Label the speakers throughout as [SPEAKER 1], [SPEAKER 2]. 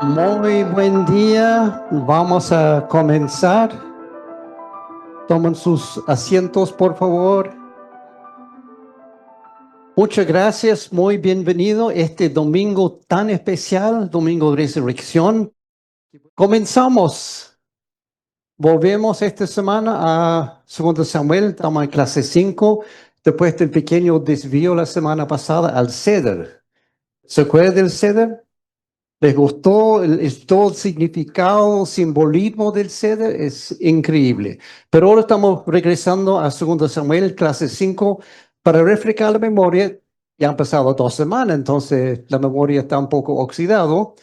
[SPEAKER 1] Muy buen día. Vamos a comenzar. Tomen sus asientos, por favor. Muchas gracias. Muy bienvenido este domingo tan especial, domingo de resurrección. Comenzamos. Volvemos esta semana a 2 Samuel. Estamos en clase 5. Después del pequeño desvío la semana pasada al Ceder. ¿Se acuerda del Ceder? ¿Les gustó todo el significado, simbolismo del ceder? Es increíble. Pero ahora estamos regresando a 2 Samuel, clase 5, para refrescar la memoria. Ya han pasado 2 semanas, entonces la memoria está un poco oxidado.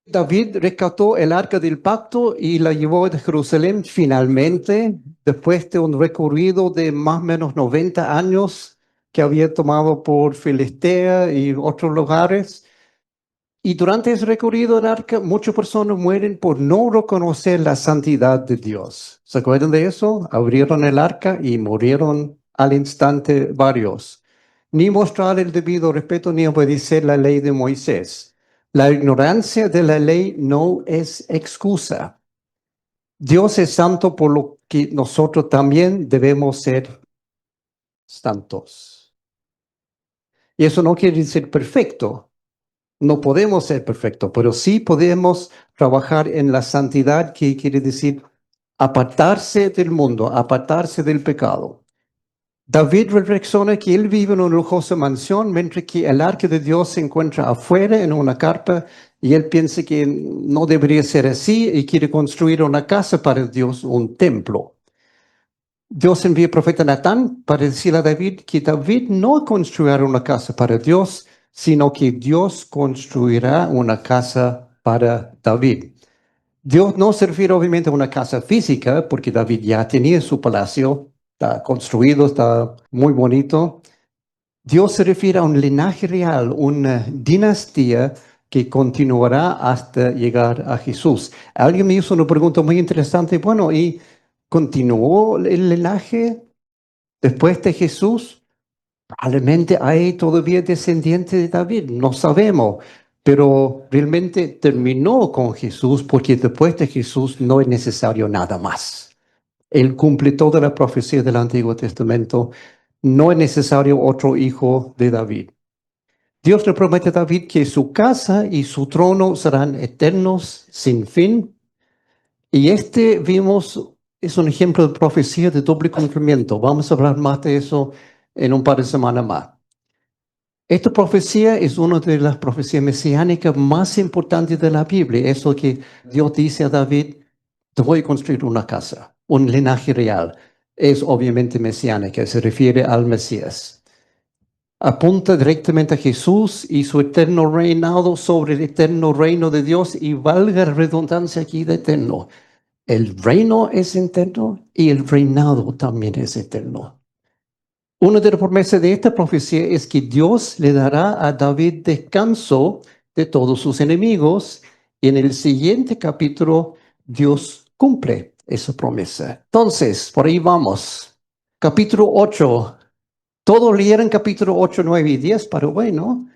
[SPEAKER 1] David rescató el arca del pacto y la llevó de Jerusalén finalmente, después de un recorrido de más o menos 90 años que había tomado por Filistea y otros lugares. Y durante ese recorrido en arca, muchas personas mueren por no reconocer la santidad de Dios. ¿Se acuerdan de eso? Abrieron el arca y murieron al instante varios. Ni mostrar el debido respeto ni obedecer la ley de Moisés. La ignorancia de la ley no es excusa. Dios es santo, por lo que nosotros también debemos ser santos. Y eso no quiere decir perfecto. No podemos ser perfectos, pero sí podemos trabajar en la santidad, que quiere decir apartarse del mundo, apartarse del pecado. David reflexiona que él vive en una lujosa mansión, mientras que el arca de Dios se encuentra afuera en una carpa, y él piensa que no debería ser así y quiere construir una casa para Dios, un templo. Dios envía al profeta Natán para decirle a David que David no construirá una casa para Dios, sino que Dios construirá una casa para David. Dios no se refiere obviamente a una casa física, porque David ya tenía su palacio, está construido, está muy bonito. Dios se refiere a un linaje real, una dinastía que continuará hasta llegar a Jesús. Alguien me hizo una pregunta muy interesante. Bueno, ¿y continuó el linaje después de Jesús? Probablemente hay todavía descendientes de David, no sabemos, pero realmente terminó con Jesús, porque después de Jesús no es necesario nada más. Él cumple toda la profecía del Antiguo Testamento. No es necesario otro hijo de David. Dios le promete a David que su casa y su trono serán eternos, sin fin. Y este, vimos, es un ejemplo de profecía de doble cumplimiento. Vamos a hablar más de eso en un par de semanas más. Esta profecía es una de las profecías mesiánicas más importantes de la Biblia. Eso que Dios dice a David: te voy a construir una casa, un linaje real. Es obviamente mesiánica, se refiere al Mesías. Apunta directamente a Jesús y su eterno reinado sobre el eterno reino de Dios, y valga la redundancia aquí de eterno. El reino es eterno y el reinado también es eterno. Una de las promesas de esta profecía es que Dios le dará a David descanso de todos sus enemigos. Y en el siguiente capítulo, Dios cumple esa promesa. Entonces, por ahí vamos. Capítulo 8. Todos leyeron capítulo 8, 9 y 10, pero bueno,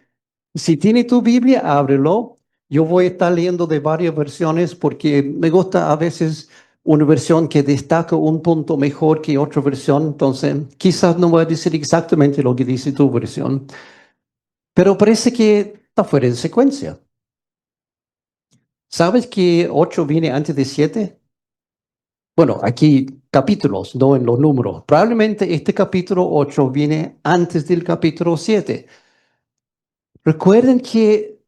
[SPEAKER 1] si tiene tu Biblia, ábrelo. Yo voy a estar leyendo de varias versiones, porque me gusta a veces una versión que destaca un punto mejor que otra versión. Entonces, quizás no voy a decir exactamente lo que dice tu versión, pero parece que está fuera de secuencia. ¿Sabes que 8 viene antes de 7? Bueno, aquí capítulos, no en los números. Probablemente este capítulo 8 viene antes del capítulo 7. Recuerden que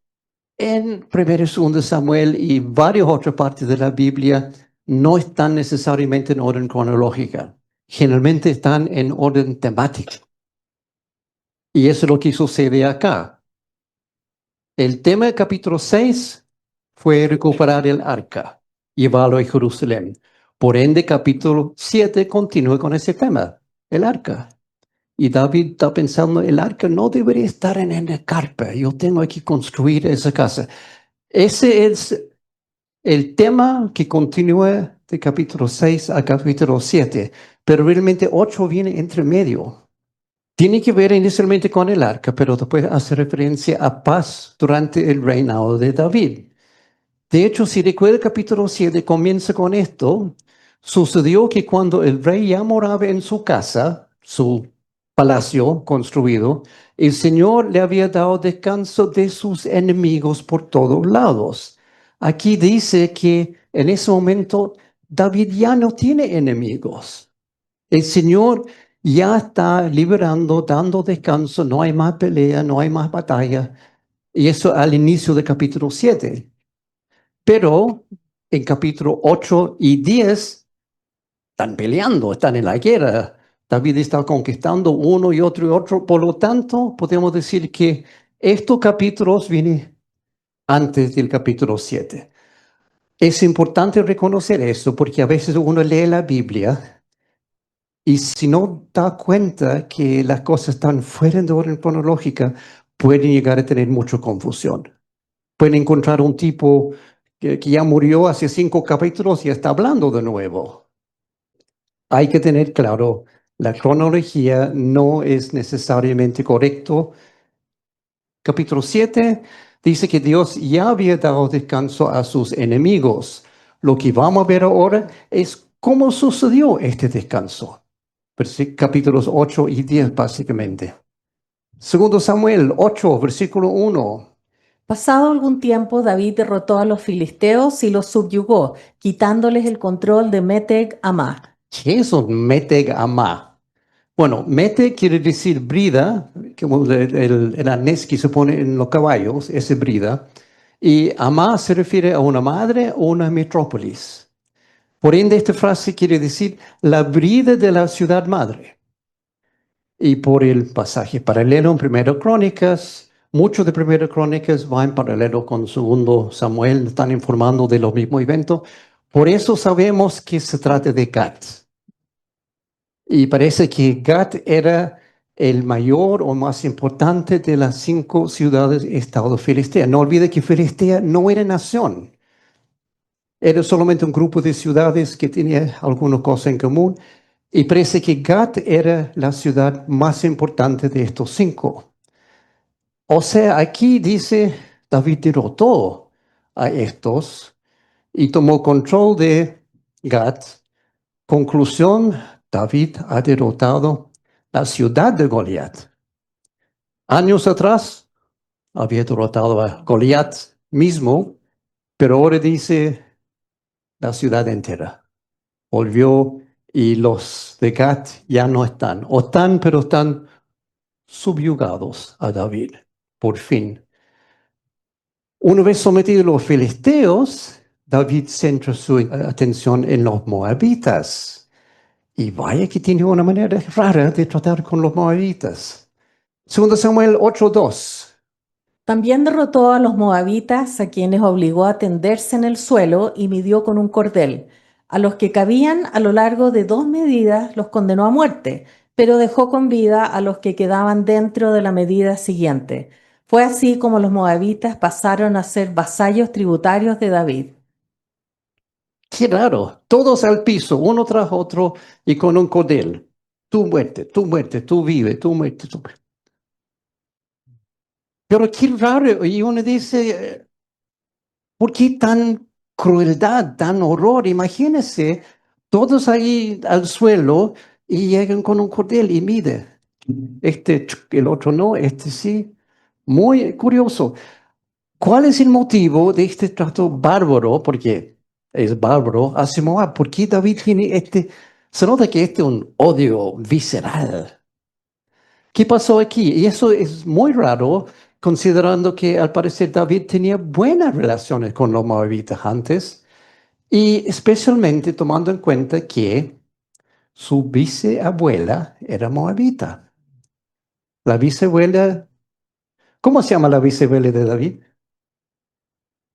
[SPEAKER 1] en 1 y 2 Samuel y varias otras partes de la Biblia no están necesariamente en orden cronológica. Generalmente están en orden temático. Y eso es lo que sucede acá. El tema del capítulo 6 fue recuperar el arca, llevarlo a Jerusalén. Por ende, capítulo 7 continúa con ese tema, el arca. Y David está pensando: el arca no debería estar en la carpa, yo tengo que construir esa casa. Ese es el tema que continúa de capítulo 6 a capítulo 7, pero realmente 8 viene entre medio. Tiene que ver inicialmente con el arca, pero después hace referencia a paz durante el reinado de David. De hecho, si recuerda el capítulo 7 comienza con esto. Sucedió que cuando el rey ya moraba en su casa, su palacio construido, el Señor le había dado descanso de sus enemigos por todos lados. Aquí dice que en ese momento David ya no tiene enemigos. El Señor ya está liberando, dando descanso, no hay más pelea, no hay más batalla. Y eso al inicio del capítulo 7. Pero en capítulo 8 y 10 están peleando, están en la guerra. David está conquistando uno y otro y otro. Por lo tanto, podemos decir que estos capítulos vienen antes del capítulo 7. Es importante reconocer esto porque a veces uno lee la Biblia y si no da cuenta que las cosas están fuera de orden cronológica, pueden llegar a tener mucha confusión. Pueden encontrar un tipo que ya murió hace 5 capítulos y está hablando de nuevo. Hay que tener claro, la cronología no es necesariamente correcto. Capítulo 7 dice que Dios ya había dado descanso a sus enemigos. Lo que vamos a ver ahora es cómo sucedió este descanso. Capítulos 8 y 10 básicamente. Segundo Samuel 8, versículo 1.
[SPEAKER 2] Pasado algún tiempo, David derrotó a los filisteos y los subyugó, quitándoles el control de Meteg Amá.
[SPEAKER 1] ¿Qué es un meteg amá? Bueno, mete quiere decir brida, como el arnés que se pone en los caballos, ese brida. Y amá se refiere a una madre o una metrópolis. Por ende, esta frase quiere decir la brida de la ciudad madre. Y por el pasaje paralelo en Primero Crónicas, mucho de Primero Crónicas va en paralelo con Segundo Samuel, están informando de los mismos eventos. Por eso sabemos que se trata de Gat. Y parece que Gat era el mayor o más importante de las 5 ciudades-estado filisteas. No olvide que Filistea no era nación, era solamente un grupo de ciudades que tenía alguna cosa en común. Y parece que Gat era la ciudad más importante de estos 5. O sea, aquí dice, David derrotó a estos y tomó control de Gat. Conclusión, David ha derrotado la ciudad de Goliat. Años atrás había derrotado a Goliat mismo, pero ahora dice la ciudad entera. Volvió y los de Gat ya no están. O están, pero están subyugados a David. Por fin. Una vez sometidos los filisteos, David centra su atención en los moabitas. Y vaya que tiene una manera rara de tratar con los moabitas. Segundo Samuel 8:2.
[SPEAKER 2] También derrotó a los moabitas, a quienes obligó a tenderse en el suelo y midió con un cordel. A los que cabían a lo largo de 2 medidas los condenó a muerte, pero dejó con vida a los que quedaban dentro de la medida siguiente. Fue así como los moabitas pasaron a ser vasallos tributarios de David.
[SPEAKER 1] Qué raro. Todos al piso, uno tras otro y con un cordel. Tu muerte, tú vive, tú muerte, tú muerte. Pero qué raro. Y uno dice, ¿por qué tan crueldad, tan horror? Imagínense, todos ahí al suelo y llegan con un cordel y mide. El otro no, este sí. Muy curioso. ¿Cuál es el motivo de este trato bárbaro? Porque es bárbaro hacia Moab. ¿Por qué David tiene este? Se nota que este es un odio visceral. ¿Qué pasó aquí? Y eso es muy raro, considerando que al parecer David tenía buenas relaciones con los moabitas antes, y especialmente tomando en cuenta que su bisabuela era moabita. La bisabuela, ¿cómo se llama la bisabuela de David?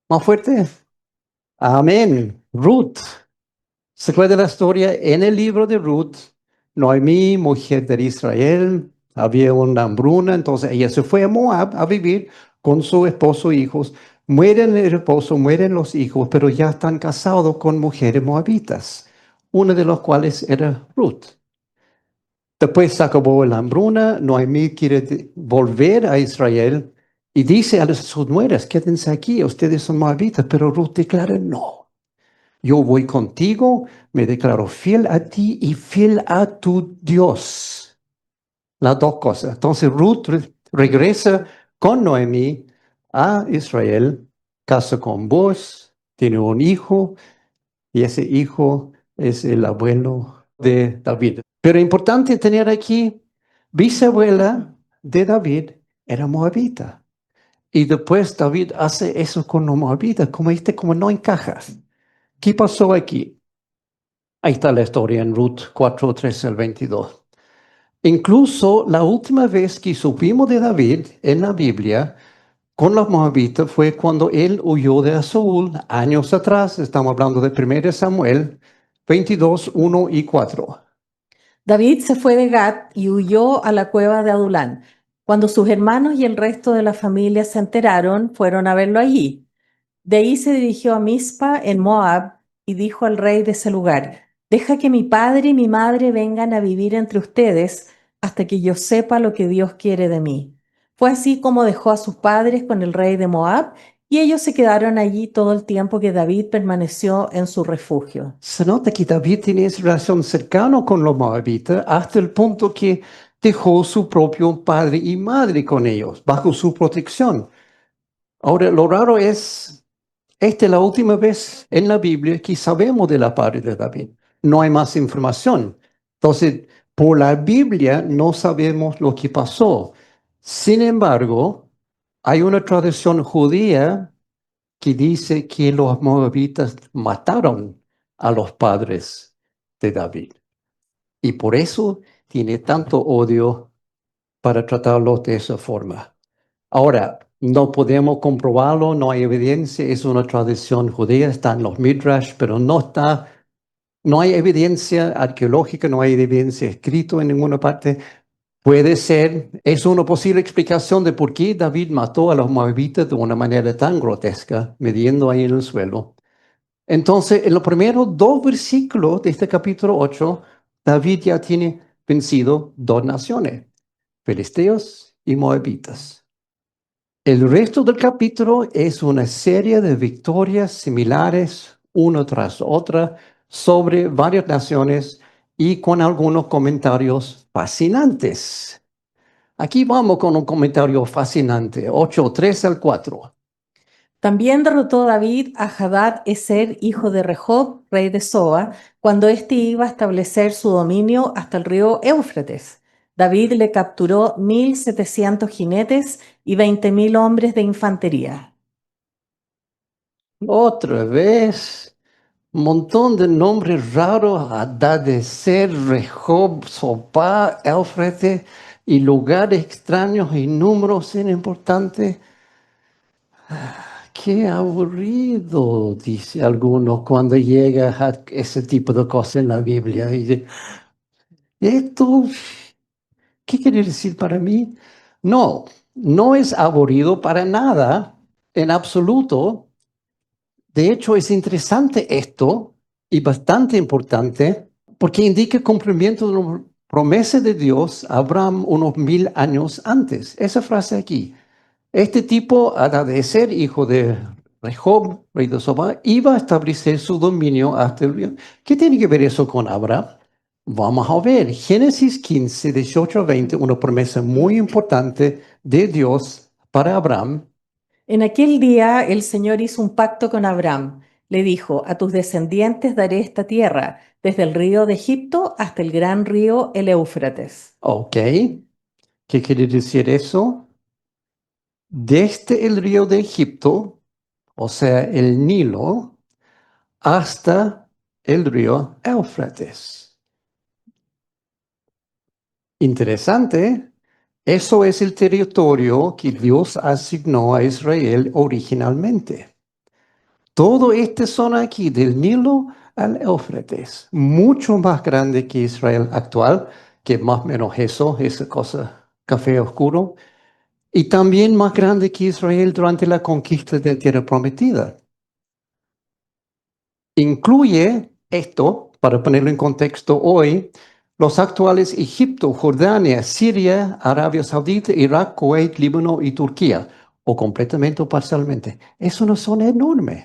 [SPEAKER 1] ¿Más fuerte? Amén. Ruth. ¿Se acuerda de la historia? En el libro de Ruth, Noemí, mujer de Israel, había una hambruna, entonces ella se fue a Moab a vivir con su esposo e hijos. Mueren el esposo, mueren los hijos, pero ya están casados con mujeres moabitas, una de las cuales era Ruth. Después se acabó la hambruna, Noemí quiere volver a Israel Y dice a sus nueras, quédense aquí, ustedes son moabitas, pero Ruth declara, no, yo voy contigo, me declaro fiel a ti y fiel a tu Dios. Las dos cosas. Entonces Ruth regresa con Noemí a Israel, casa con vos, tiene un hijo y ese hijo es el abuelo de David. Pero importante tener aquí, bisabuela de David era moabita. Y después David hace eso con los moabitas, como no encaja. ¿Qué pasó aquí? Ahí está la historia en Ruth 4, 13 al 22. Incluso la última vez que supimos de David en la Biblia con los moabitas fue cuando él huyó de Saúl años atrás. Estamos hablando de 1 Samuel 22, 1 y 4.
[SPEAKER 2] David se fue de Gat y huyó a la cueva de Adulán. Cuando sus hermanos y el resto de la familia se enteraron, fueron a verlo allí. De ahí se dirigió a Mizpa en Moab y dijo al rey de ese lugar: Deja que mi padre y mi madre vengan a vivir entre ustedes hasta que yo sepa lo que Dios quiere de mí. Fue así como dejó a sus padres con el rey de Moab y ellos se quedaron allí todo el tiempo que David permaneció en su refugio.
[SPEAKER 1] Se nota que David tiene esa relación cercana con los moabitas hasta el punto que dejó su propio padre y madre con ellos, bajo su protección. Ahora, lo raro es, esta es la última vez en la Biblia que sabemos de la padre de David. No hay más información. Entonces, por la Biblia no sabemos lo que pasó. Sin embargo, hay una tradición judía que dice que los moabitas mataron a los padres de David. Y por eso tiene tanto odio para tratarlos de esa forma. Ahora, no podemos comprobarlo, no hay evidencia, es una tradición judía, está en los Midrash, pero no hay evidencia arqueológica, no hay evidencia escrita en ninguna parte. Puede ser, es una posible explicación de por qué David mató a los moabitas de una manera tan grotesca, midiendo ahí en el suelo. Entonces, en los primeros dos versículos de este capítulo 8, David ya tiene vencido dos naciones, filisteos y moabitas. El resto del capítulo es una serie de victorias similares, una tras otra, sobre varias naciones y con algunos comentarios fascinantes. Aquí vamos con un comentario fascinante, 8, 3 al 4.
[SPEAKER 2] También derrotó David a Hadad-Ezer, hijo de Rehob, rey de Soba, cuando éste iba a establecer su dominio hasta el río Éufrates. David le capturó 1,700 jinetes y 20,000 hombres de infantería.
[SPEAKER 1] Otra vez, un montón de nombres raros, Hadadezer, Rehob, Sobá, Éufrates y lugares extraños y números importantes. Qué aburrido, dice alguno, cuando llega a ese tipo de cosas en la Biblia. Y dice, ¿esto qué quiere decir para mí? No, no es aburrido para nada, en absoluto. De hecho, es interesante esto y bastante importante porque indica cumplimiento de la promesa de Dios a Abraham unos 1000 años antes. Esa frase aquí. Este tipo, de ser hijo de Rehob, rey de Soba, iba a establecer su dominio hasta el río. ¿Qué tiene que ver eso con Abraham? Vamos a ver. Génesis 15, 18 a 20, una promesa muy importante de Dios para Abraham.
[SPEAKER 2] En aquel día el Señor hizo un pacto con Abraham. Le dijo: A tus descendientes daré esta tierra, desde el río de Egipto hasta el gran río el Éufrates.
[SPEAKER 1] Ok, ¿qué quiere decir eso? Desde el río de Egipto, o sea, el Nilo, hasta el río Éufrates. Interesante. Eso es el territorio que Dios asignó a Israel originalmente. Todo esta zona aquí, del Nilo al Éufrates, mucho más grande que Israel actual, que más o menos eso, esa cosa, café oscuro, y también más grande que Israel durante la conquista de la Tierra Prometida. Incluye esto, para ponerlo en contexto hoy, los actuales Egipto, Jordania, Siria, Arabia Saudita, Irak, Kuwait, Líbano y Turquía. o completamente o parcialmente. Eso no son enormes.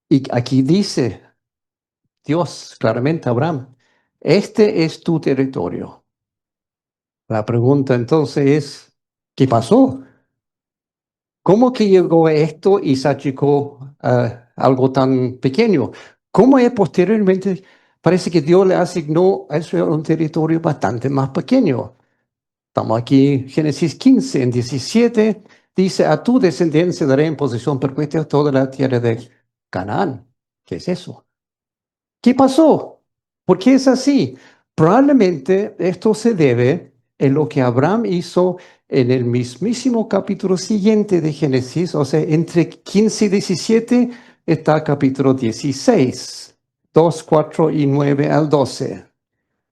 [SPEAKER 1] Y aquí dice Dios claramente a Abraham, este es tu territorio. La pregunta entonces es, ¿qué pasó? ¿Cómo que llegó esto y se achicó a algo tan pequeño? ¿Cómo es posteriormente? Parece que Dios le asignó a Israel un territorio bastante más pequeño. Estamos aquí, Génesis 15, en 17, dice, a tu descendencia daré en posesión perpetua toda la tierra de Canaán. ¿Qué es eso? ¿Qué pasó? ¿Por qué es así? Probablemente esto se debe en lo que Abraham hizo en el mismísimo capítulo siguiente de Génesis, o sea, entre 15 y 17 está capítulo 16, 2, 4 y 9 al 12.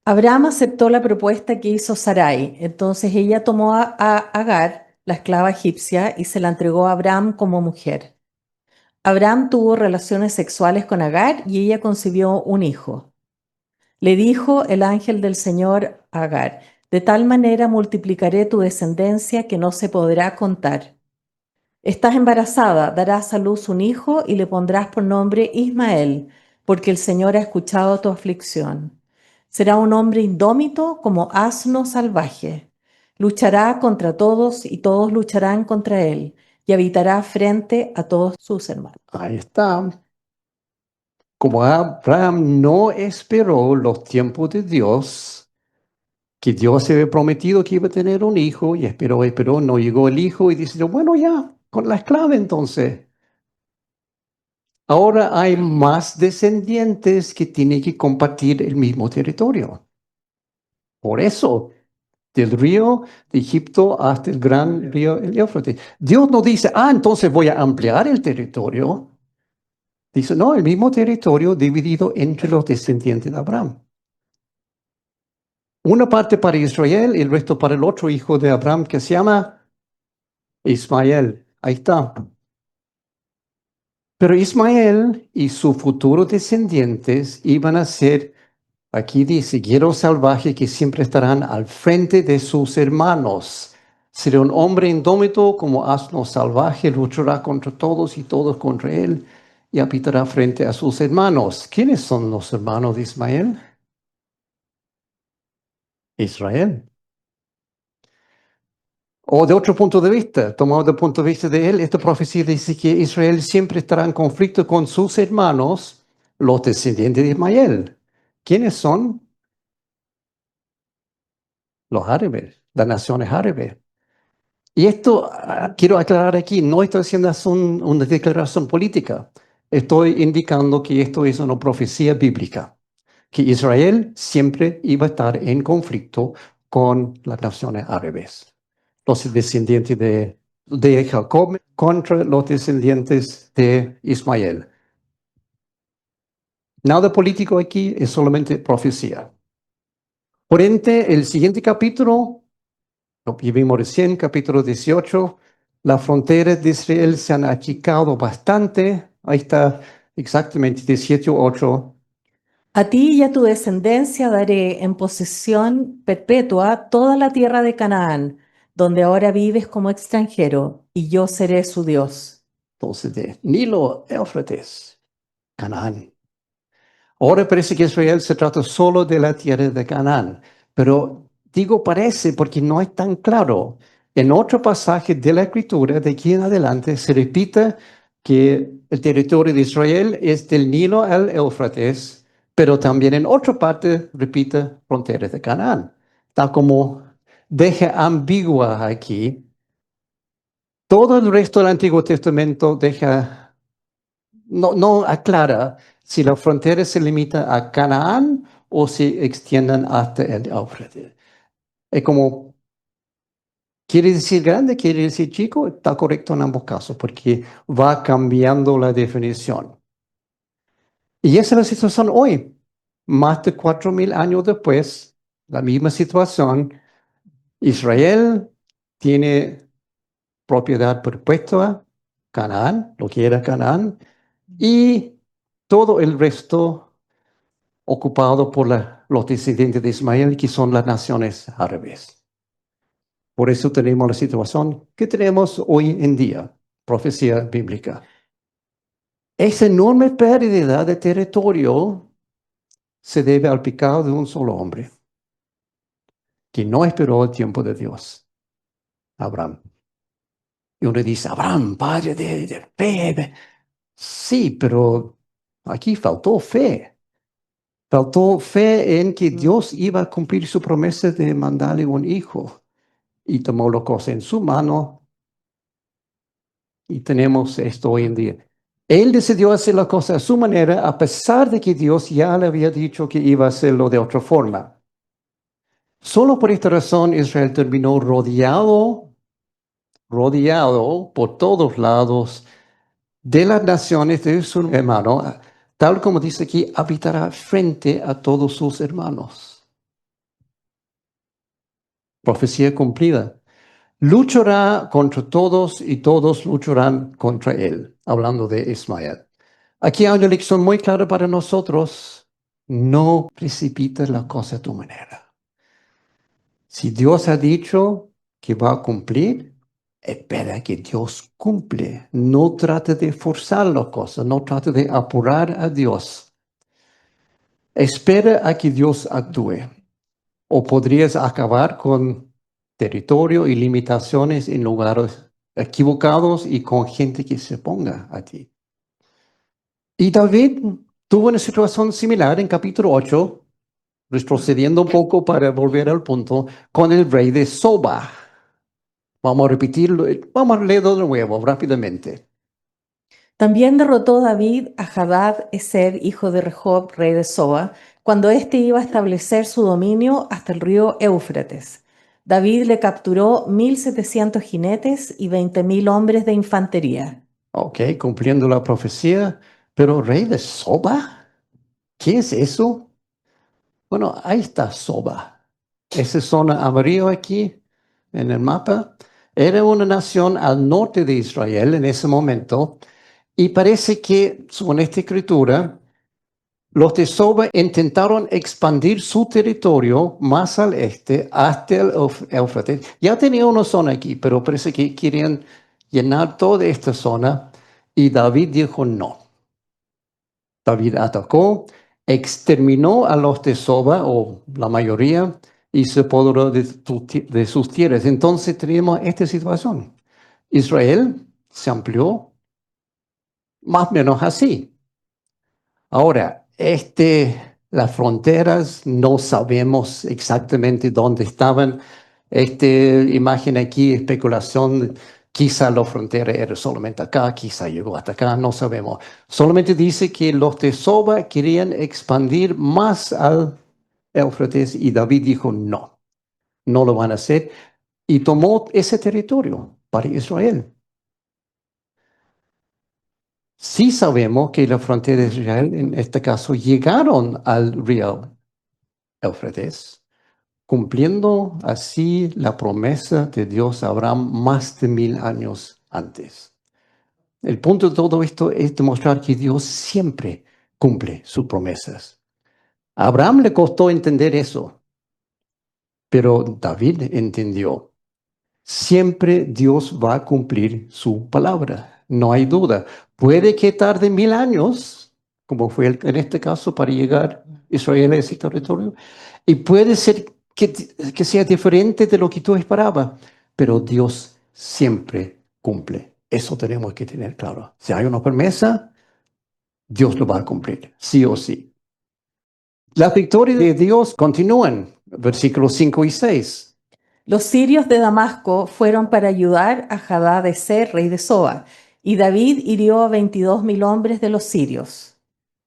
[SPEAKER 2] Abraham aceptó la propuesta que hizo Sarai. Entonces ella tomó a Agar, la esclava egipcia, y se la entregó a Abraham como mujer. Abraham tuvo relaciones sexuales con Agar y ella concibió un hijo. Le dijo el ángel del Señor a Agar, de tal manera multiplicaré tu descendencia que no se podrá contar. Estás embarazada, darás a luz un hijo y le pondrás por nombre Ismael, porque el Señor ha escuchado tu aflicción. Será un hombre indómito como asno salvaje. Luchará contra todos y todos lucharán contra él, y habitará frente a todos sus hermanos.
[SPEAKER 1] Ahí está. Como Abraham no esperó los tiempos de Dios, que Dios se había prometido que iba a tener un hijo, y esperó, no llegó el hijo, y dice, bueno, ya, con la esclava entonces. Ahora hay más descendientes que tienen que compartir el mismo territorio. Por eso, del río de Egipto hasta el gran río el Éufrates. Dios no dice, entonces voy a ampliar el territorio. Dice, no, el mismo territorio dividido entre los descendientes de Abraham. Una parte para Israel y el resto para el otro hijo de Abraham que se llama Ismael. Ahí está. Pero Ismael y sus futuros descendientes iban a ser, aquí dice, guerreros salvajes que siempre estarán al frente de sus hermanos. Será un hombre indómito como asno salvaje, luchará contra todos y todos contra él y habitará frente a sus hermanos. ¿Quiénes son los hermanos de Ismael? Israel. O de otro punto de vista, tomado del punto de vista de él, esta profecía dice que Israel siempre estará en conflicto con sus hermanos, los descendientes de Ismael. ¿Quiénes son? Los árabes, las naciones árabes. Y esto quiero aclarar aquí, no estoy haciendo una declaración política, estoy indicando que esto es una profecía bíblica, que Israel siempre iba a estar en conflicto con las naciones árabes, los descendientes de Jacob contra los descendientes de Ismael. Nada político aquí, es solamente profecía. Por ende, el siguiente capítulo, lo que vimos recién, capítulo 18, las fronteras de Israel se han achicado bastante. Ahí está exactamente 18:8.
[SPEAKER 2] A ti y a tu descendencia daré en posesión perpetua toda la tierra de Canaán, donde ahora vives como extranjero, y yo seré su Dios.
[SPEAKER 1] Entonces, de Nilo, Éufrates, Canaán. Ahora parece que Israel se trata solo de la tierra de Canaán, pero digo parece porque no es tan claro. En otro pasaje de la Escritura, de aquí en adelante, se repite que el territorio de Israel es del Nilo al Éufrates, pero también en otra parte repite fronteras de Canaán. Tal como deja ambigua aquí. Todo el resto del Antiguo Testamento no aclara si la frontera se limita a Canaán o se extienden hasta el Éufrates. Es como, quiere decir grande, quiere decir chico, está correcto en ambos casos, porque va cambiando la definición. Y esa es la situación hoy. Más de 4.000 años después, la misma situación. Israel tiene propiedad perpetua, Canaán, lo que era Canaán, y todo el resto ocupado por los descendientes de Ismael, que son las naciones árabes. Por eso tenemos la situación que tenemos hoy en día, profecía bíblica. Esa enorme pérdida de territorio se debe al pecado de un solo hombre, que no esperó el tiempo de Dios, Abraham. Y uno dice, Abraham, padre de fe. Sí, pero aquí faltó fe. Faltó fe en que Dios iba a cumplir su promesa de mandarle un hijo. Y tomó la cosa en su mano y tenemos esto hoy en día. Él decidió hacer la cosa a su manera, a pesar de que Dios ya le había dicho que iba a hacerlo de otra forma. Solo por esta razón Israel terminó rodeado por todos lados de las naciones de su hermano, tal como dice aquí, habitará frente a todos sus hermanos. Profecía cumplida. Luchará contra todos y todos lucharán contra él, hablando de Ismael. Aquí hay una lección muy clara para nosotros. No precipites la cosa a tu manera. Si Dios ha dicho que va a cumplir, espera que Dios cumple. No trate de forzar las cosas, no trate de apurar a Dios. Espera a que Dios actúe. O podrías acabar con territorio y limitaciones en lugares equivocados y con gente que se ponga a ti. Y David tuvo una situación similar en capítulo 8, retrocediendo un poco para volver al punto, con el rey de Soba. Vamos a repetirlo, vamos a leerlo de nuevo rápidamente.
[SPEAKER 2] También derrotó David a Hadad Ezer, hijo de Rehob, rey de Soba, cuando éste iba a establecer su dominio hasta el río Éufrates. David le capturó 1.700 jinetes y 20.000 hombres de infantería.
[SPEAKER 1] Ok, cumpliendo la profecía, pero rey de Soba, ¿qué es eso? Bueno, ahí está Soba. Esa zona amarillo aquí en el mapa era una nación al norte de Israel en ese momento y parece que, según esta escritura, los de Soba intentaron expandir su territorio más al este hasta el Éufrates. Ya tenía una zona aquí, pero parece que querían llenar toda esta zona y David dijo no. David atacó, exterminó a los de Soba, o la mayoría, y se apoderó de sus tierras. Entonces tenemos esta situación. Israel se amplió más o menos así. Ahora, las fronteras no sabemos exactamente dónde estaban. Imagen aquí, especulación, quizá la frontera era solamente acá, quizá llegó hasta acá, no sabemos. Solamente dice que los de Soba querían expandir más al Éufrates y David dijo no, no lo van a hacer y tomó ese territorio para Israel. Sí sabemos que la frontera de Israel, en este caso, llegaron al río Éufrates, cumpliendo así la promesa de Dios a Abraham más de 1000 años antes. El punto de todo esto es demostrar que Dios siempre cumple sus promesas. A Abraham le costó entender eso, pero David entendió. Siempre Dios va a cumplir su palabra, no hay duda. Puede que tarde 1000 años, como fue en este caso, para llegar Israel a ese territorio, y puede ser que sea diferente de lo que tú esperabas, pero Dios siempre cumple. Eso tenemos que tener claro. Si hay una promesa, Dios lo va a cumplir, sí o sí. Las victorias de Dios continúan, versículos 5 y 6.
[SPEAKER 2] Los sirios de Damasco fueron para ayudar a Hadad Ezer, rey de Soba, y David hirió a 22.000 hombres de los sirios.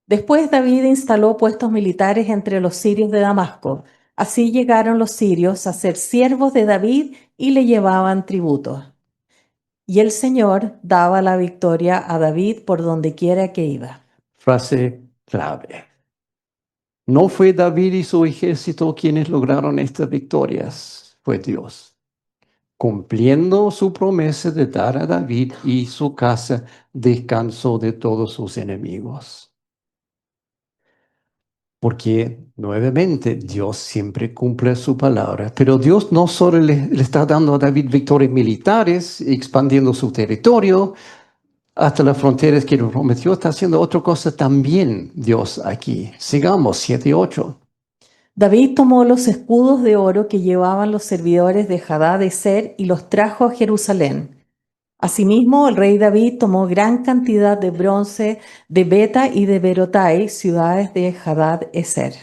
[SPEAKER 2] Después David instaló puestos militares entre los sirios de Damasco. Así llegaron los sirios a ser siervos de David y le llevaban tributos. Y el Señor daba la victoria a David por donde quiera que iba.
[SPEAKER 1] Frase clave. No fue David y su ejército quienes lograron estas victorias, fue Dios, cumpliendo su promesa de dar a David y su casa descanso de todos sus enemigos. Porque nuevamente Dios siempre cumple su palabra, pero Dios no solo le está dando a David victorias militares, expandiendo su territorio hasta las fronteras que le prometió, está haciendo otra cosa también Dios aquí. Sigamos, 7 y 8.
[SPEAKER 2] David tomó los escudos de oro que llevaban los servidores de Hadad-ezer y los trajo a Jerusalén. Asimismo, el rey David tomó gran cantidad de bronce de Beta y de Berotai, ciudades de Hadad-ezer.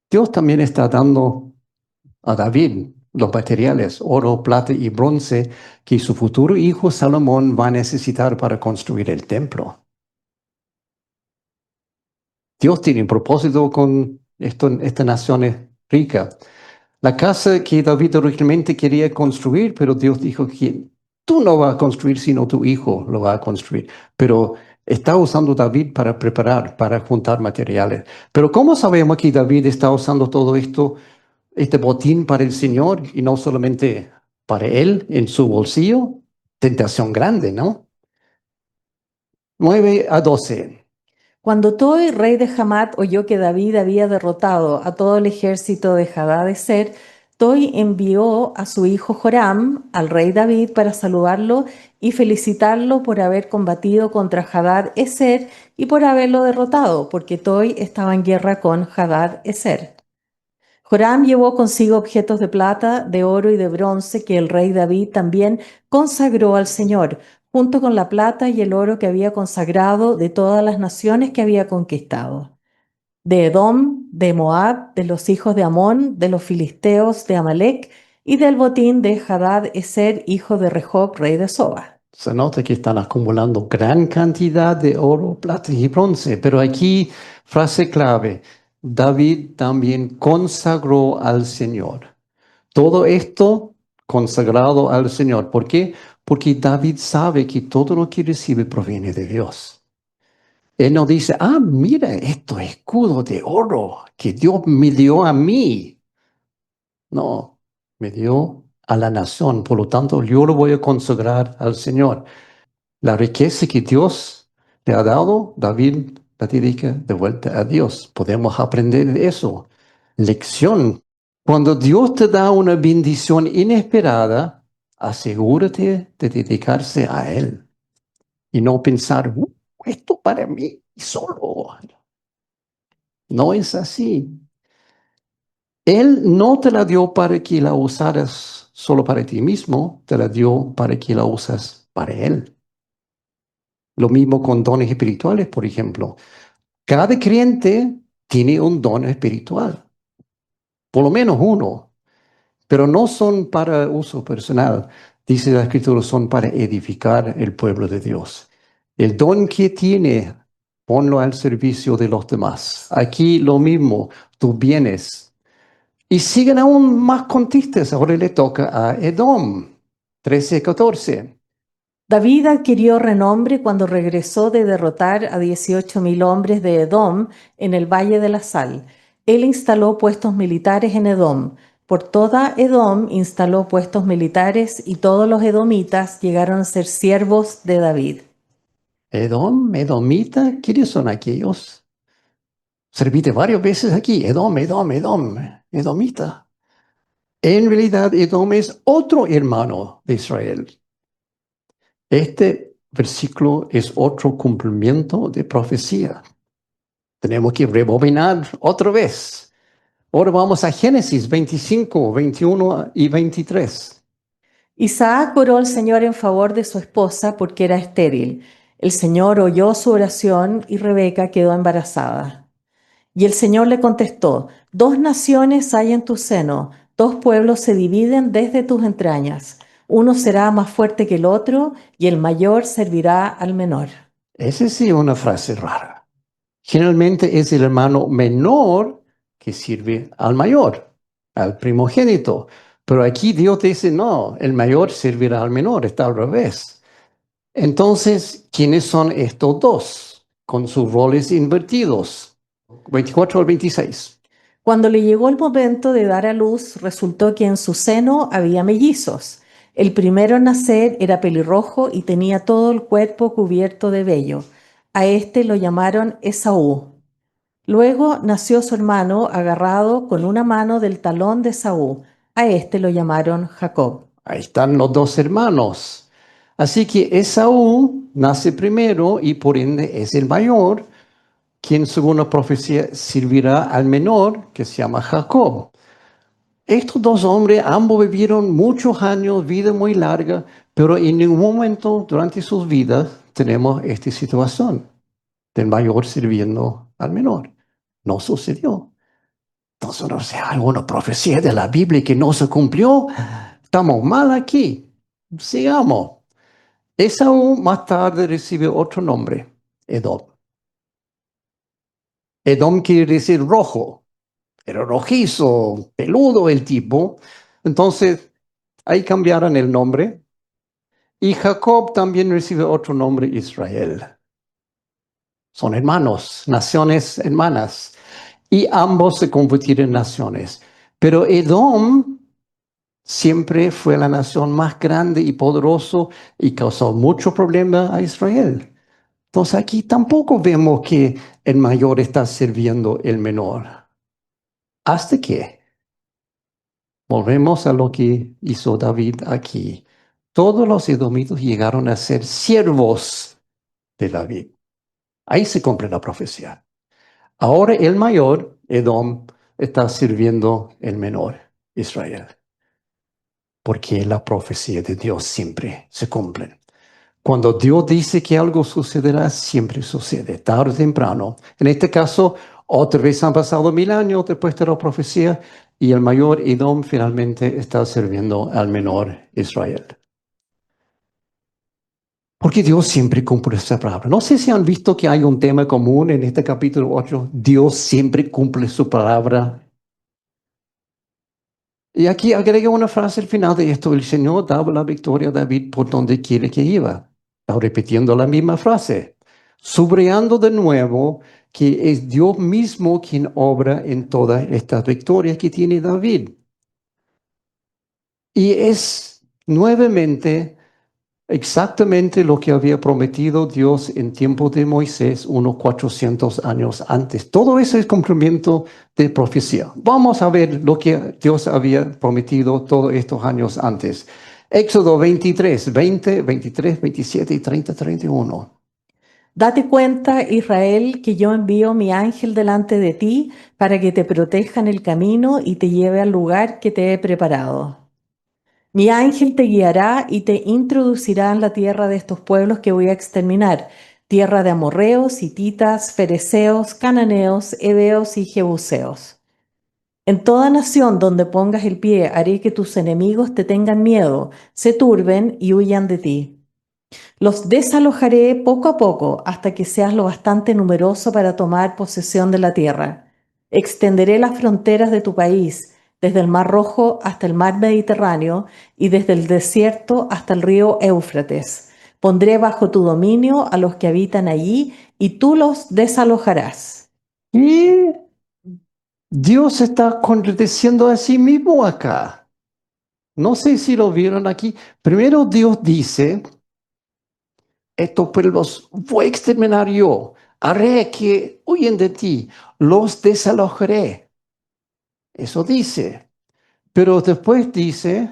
[SPEAKER 1] Dios también está dando a David los materiales, oro, plata y bronce, que su futuro hijo Salomón va a necesitar para construir el templo. Dios tiene un propósito con esta nación es rica. La casa que David originalmente quería construir, pero Dios dijo que tú no vas a construir, sino tu hijo lo va a construir. Pero está usando David para preparar, para juntar materiales. Pero ¿cómo sabemos que David está usando todo esto, este botín para el Señor y no solamente para él en su bolsillo? Tentación grande, ¿no? 9 a 12.
[SPEAKER 2] Cuando Toi, rey de Hamat, oyó que David había derrotado a todo el ejército de Hadad-ezer, Toi envió a su hijo Joram al rey David para saludarlo y felicitarlo por haber combatido contra Hadad-ezer y por haberlo derrotado, porque Toi estaba en guerra con Hadad-ezer. Joram llevó consigo objetos de plata, de oro y de bronce que el rey David también consagró al Señor, junto con la plata y el oro que había consagrado de todas las naciones que había conquistado. De Edom, de Moab, de los hijos de Amón, de los filisteos, de Amalec y del botín de Hadad-ezer, hijo de Rehob, rey de Soba.
[SPEAKER 1] Se nota que están acumulando gran cantidad de oro, plata y bronce, pero aquí, frase clave, David también consagró al Señor. Todo esto consagrado al Señor. ¿Por qué? Porque David sabe que todo lo que recibe proviene de Dios. Él no dice, mira, esto es escudo de oro que Dios me dio a mí. No, me dio a la nación, por lo tanto yo lo voy a consagrar al Señor. La riqueza que Dios le ha dado, David la dedica de vuelta a Dios. Podemos aprender de eso. Lección. Cuando Dios te da una bendición inesperada, asegúrate de dedicarse a Él y no pensar, esto para mí solo. No es así. Él no te la dio para que la usaras solo para ti mismo, te la dio para que la usas para Él. Lo mismo con dones espirituales, por ejemplo. Cada creyente tiene un don espiritual, por lo menos uno, pero no son para uso personal. Dice la Escritura, son para edificar el pueblo de Dios. El don que tiene, ponlo al servicio de los demás. Aquí lo mismo, tus bienes. Y siguen aún más contistas. Ahora le toca a Edom, 13-14.
[SPEAKER 2] David adquirió renombre cuando regresó de derrotar a 18.000 hombres de Edom en el Valle de la Sal. Él instaló puestos militares en Edom. Por toda Edom instaló puestos militares y todos los edomitas llegaron a ser siervos de David.
[SPEAKER 1] Edom, Edomita, ¿quiénes son aquellos? Se repite varias veces aquí, Edom, Edom, Edom, Edomita. En realidad, Edom es otro hermano de Israel. Este versículo es otro cumplimiento de profecía. Tenemos que rebobinar otra vez. Ahora vamos a Génesis 25, 21 y 23.
[SPEAKER 2] Isaac oró al Señor en favor de su esposa porque era estéril. El Señor oyó su oración y Rebeca quedó embarazada. Y el Señor le contestó, 2 naciones hay en tu seno, 2 pueblos se dividen desde tus entrañas. Uno será más fuerte que el otro y el mayor servirá al menor.
[SPEAKER 1] Esa sí es una frase rara. Generalmente es el hermano menor que sirve al mayor, al primogénito. Pero aquí Dios dice, no, el mayor servirá al menor, está al revés. Entonces, ¿quiénes son estos dos con sus roles invertidos? 24 al 26.
[SPEAKER 2] Cuando le llegó el momento de dar a luz, resultó que en su seno había mellizos. El primero en nacer era pelirrojo y tenía todo el cuerpo cubierto de vello. A este lo llamaron Esaú. Luego nació su hermano agarrado con una mano del talón de Esaú. A este lo llamaron Jacob.
[SPEAKER 1] Ahí están los dos hermanos. Así que Esaú nace primero y por ende es el mayor, quien según la profecía servirá al menor, que se llama Jacob. Estos dos hombres, ambos vivieron muchos años, vida muy larga, pero en ningún momento durante sus vidas tenemos esta situación del mayor sirviendo al menor. No sucedió. Entonces, no sé, alguna profecía de la Biblia que no se cumplió. Estamos mal aquí. Sigamos. Esaú más tarde recibe otro nombre, Edom. Edom quiere decir rojo. Era rojizo, peludo el tipo. Entonces, ahí cambiaron el nombre. Y Jacob también recibe otro nombre, Israel. Son hermanos, naciones hermanas. Y ambos se convirtieron en naciones. Pero Edom siempre fue la nación más grande y poderoso y causó mucho problema a Israel. Entonces aquí tampoco vemos que el mayor está sirviendo el menor. Hasta que volvemos a lo que hizo David aquí. Todos los edomitas llegaron a ser siervos de David. Ahí se cumple la profecía. Ahora el mayor, Edom, está sirviendo el menor, Israel. Porque la profecía de Dios siempre se cumple. Cuando Dios dice que algo sucederá, siempre sucede, tarde o temprano. En este caso, otra vez han pasado 1000 años después de la profecía y el mayor Edom finalmente está sirviendo al menor Israel. Porque Dios siempre cumple esa palabra. No sé si han visto que hay un tema común en este capítulo 8. Dios siempre cumple su palabra. Y aquí agrega una frase al final de esto. El Señor daba la victoria a David por donde quiere que iba. Está repitiendo la misma frase. Subrayando de nuevo que es Dios mismo quien obra en todas estas victorias que tiene David. Y es nuevamente exactamente lo que había prometido Dios en tiempo de Moisés, unos 400 años antes. Todo eso es cumplimiento de profecía. Vamos a ver lo que Dios había prometido todos estos años antes. Éxodo 23, 20, 23, 27 y 30, 31.
[SPEAKER 2] Date cuenta, Israel, que yo envío mi ángel delante de ti para que te proteja en el camino y te lleve al lugar que te he preparado. Mi ángel te guiará y te introducirá en la tierra de estos pueblos que voy a exterminar, tierra de amorreos, hititas, fereceos, cananeos, heveos y jebuseos. En toda nación donde pongas el pie haré que tus enemigos te tengan miedo, se turben y huyan de ti. Los desalojaré poco a poco hasta que seas lo bastante numeroso para tomar posesión de la tierra. Extenderé las fronteras de tu país, desde el Mar Rojo hasta el Mar Mediterráneo y desde el desierto hasta el río Éufrates. Pondré bajo tu dominio a los que habitan allí y tú los desalojarás.
[SPEAKER 1] Y Dios está contradiciendo a sí mismo acá. No sé si lo vieron aquí. Primero Dios dice, estos pueblos voy a exterminar yo. Haré que huyen de ti. Los desalojaré. Eso dice. Pero después dice,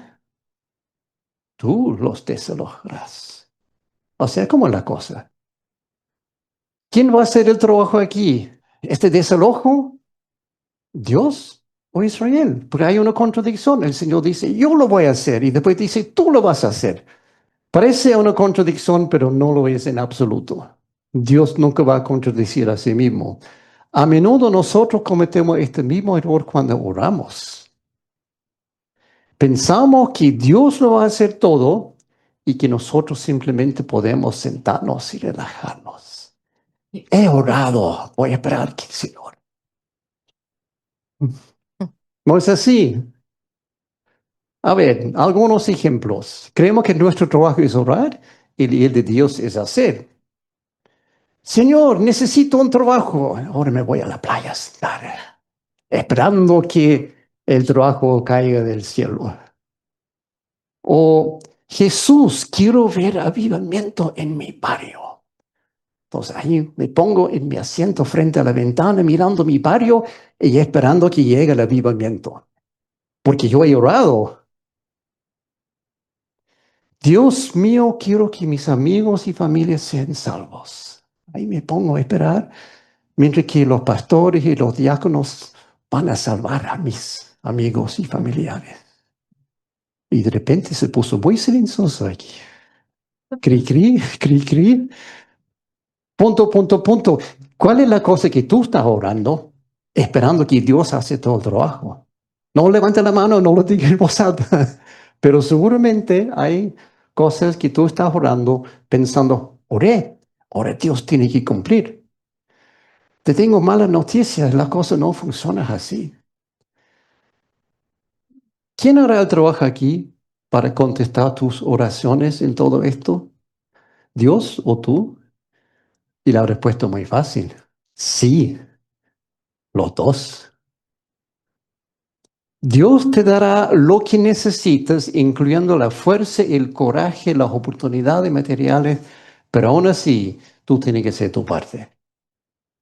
[SPEAKER 1] tú los desalojarás. O sea, ¿cómo es la cosa? ¿Quién va a hacer el trabajo aquí? ¿Este desalojo? ¿Dios o Israel? Porque hay una contradicción. El Señor dice, yo lo voy a hacer. Y después dice, tú lo vas a hacer. Parece una contradicción, pero no lo es en absoluto. Dios nunca va a contradecir a sí mismo. A menudo nosotros cometemos este mismo error cuando oramos. Pensamos que Dios lo va a hacer todo y que nosotros simplemente podemos sentarnos y relajarnos. He orado, voy a esperar que el Señor. No es así. A ver, algunos ejemplos. Creemos que nuestro trabajo es orar y el de Dios es hacer. Señor, necesito un trabajo. Ahora me voy a la playa a estar esperando que el trabajo caiga del cielo. O Jesús, quiero ver avivamiento en mi barrio. Entonces ahí me pongo en mi asiento frente a la ventana mirando mi barrio y esperando que llegue el avivamiento. Porque yo he orado. Dios mío, quiero que mis amigos y familias sean salvos. Ahí me pongo a esperar, mientras que los pastores y los diáconos van a salvar a mis amigos y familiares. Y de repente se puso muy silencioso aquí. Cri, cri, cri, cri. Punto, punto, punto. ¿Cuál es la cosa que tú estás orando, esperando que Dios hace todo el trabajo? No levante la mano, no lo diga en voz alta. Pero seguramente hay cosas que tú estás orando pensando, oré, ahora Dios tiene que cumplir. Te tengo malas noticias, la cosa no funciona así. ¿Quién hará el trabajo aquí para contestar tus oraciones en todo esto? ¿Dios o tú? Y la respuesta es muy fácil. Sí, los dos. Dios te dará lo que necesitas, incluyendo la fuerza, el coraje, las oportunidades materiales, pero aún así tú tienes que hacer tu parte.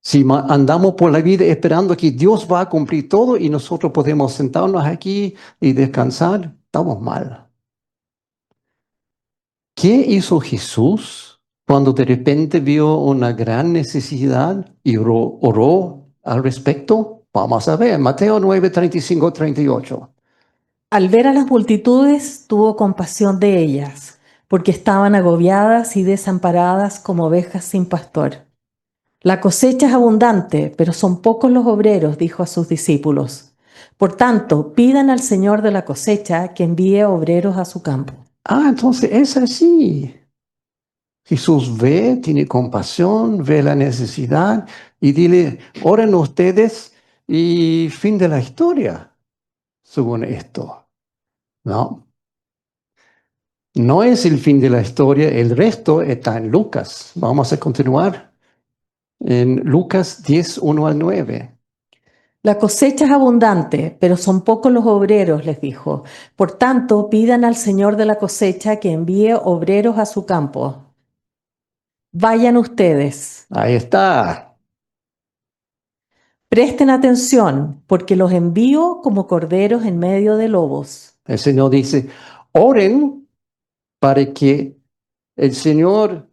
[SPEAKER 1] Si andamos por la vida esperando que Dios va a cumplir todo y nosotros podemos sentarnos aquí y descansar, estamos mal. ¿Qué hizo Jesús cuando de repente vio una gran necesidad y oró al respecto? Vamos a ver, Mateo 9, 35, 38.
[SPEAKER 2] Al ver a las multitudes, tuvo compasión de ellas, porque estaban agobiadas y desamparadas como ovejas sin pastor. La cosecha es abundante, pero son pocos los obreros, dijo a sus discípulos. Por tanto, pidan al Señor de la cosecha que envíe obreros a su campo.
[SPEAKER 1] Entonces es así. Jesús ve, tiene compasión, ve la necesidad y dile, oren ustedes y fin de la historia, según esto. No, no es el fin de la historia, el resto está en Lucas. Vamos a continuar en Lucas 10, 1 al 9.
[SPEAKER 2] La cosecha es abundante, pero son pocos los obreros, les dijo. Por tanto, pidan al Señor de la cosecha que envíe obreros a su campo. Vayan ustedes,
[SPEAKER 1] Ahí está.
[SPEAKER 2] presten atención, porque los envío como corderos en medio de lobos.
[SPEAKER 1] El Señor dice, oren para que el Señor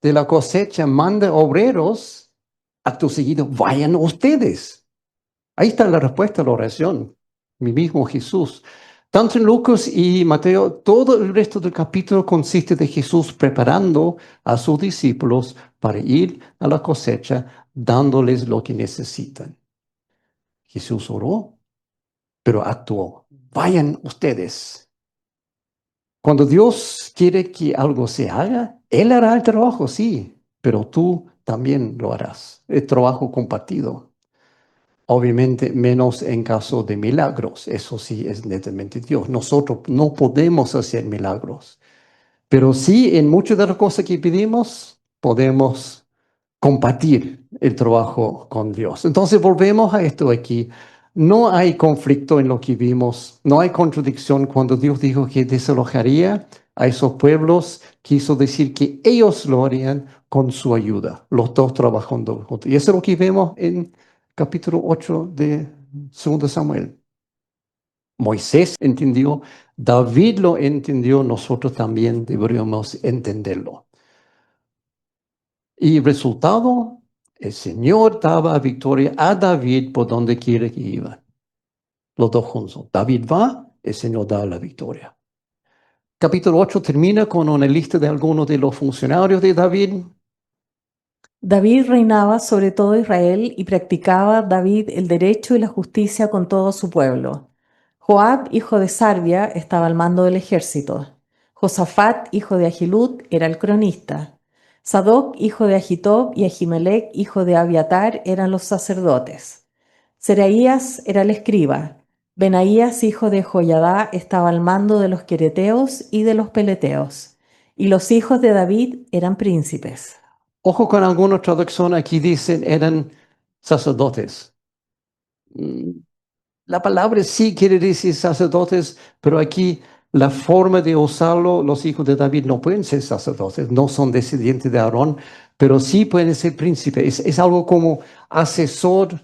[SPEAKER 1] de la cosecha mande obreros, acto seguido, vayan ustedes. Ahí está la respuesta a la oración. Mi mismo Jesús. Tanto en Lucas y Mateo, todo el resto del capítulo consiste de Jesús preparando a sus discípulos para ir a la cosecha, dándoles lo que necesitan. Jesús oró, pero actuó. Vayan ustedes. Cuando Dios quiere que algo se haga, Él hará el trabajo, sí, pero tú también lo harás. El trabajo compartido. Obviamente menos en caso de milagros. Eso sí es netamente Dios. Nosotros no podemos hacer milagros. Pero sí, en muchas de las cosas que pedimos, podemos compartir el trabajo con Dios. Entonces volvemos a esto aquí. No hay conflicto en lo que vimos, no hay contradicción cuando Dios dijo que desalojaría a esos pueblos, quiso decir que ellos lo harían con su ayuda, los dos trabajando juntos. Y eso es lo que vemos en capítulo 8 de 2 Samuel. Moisés entendió, David lo entendió, nosotros también deberíamos entenderlo. Y resultado, el Señor daba victoria a David por donde quiera que iba. Los dos juntos. David va, el Señor da la victoria. Capítulo 8 termina con una lista de algunos de los funcionarios de David.
[SPEAKER 2] David reinaba sobre todo Israel y practicaba David el derecho y la justicia con todo su pueblo. Joab, hijo de Sarvia, estaba al mando del ejército. Josafat, hijo de Ahilud, era el cronista. Sadoc, hijo de Ahitob, y Ahimelech, hijo de Abiatar, eran los sacerdotes. Seraías era el escriba. Benaías, hijo de Joiadá, estaba al mando de los quereteos y de los peleteos. Y los hijos de David eran príncipes.
[SPEAKER 1] Ojo con algunas traducciones, aquí dicen eran sacerdotes. Mm, La palabra sí quiere decir sacerdotes, pero aquí la forma de usarlo, los hijos de David no pueden ser sacerdotes, no son descendientes de Aarón, pero sí puede ser príncipe. Es algo como asesor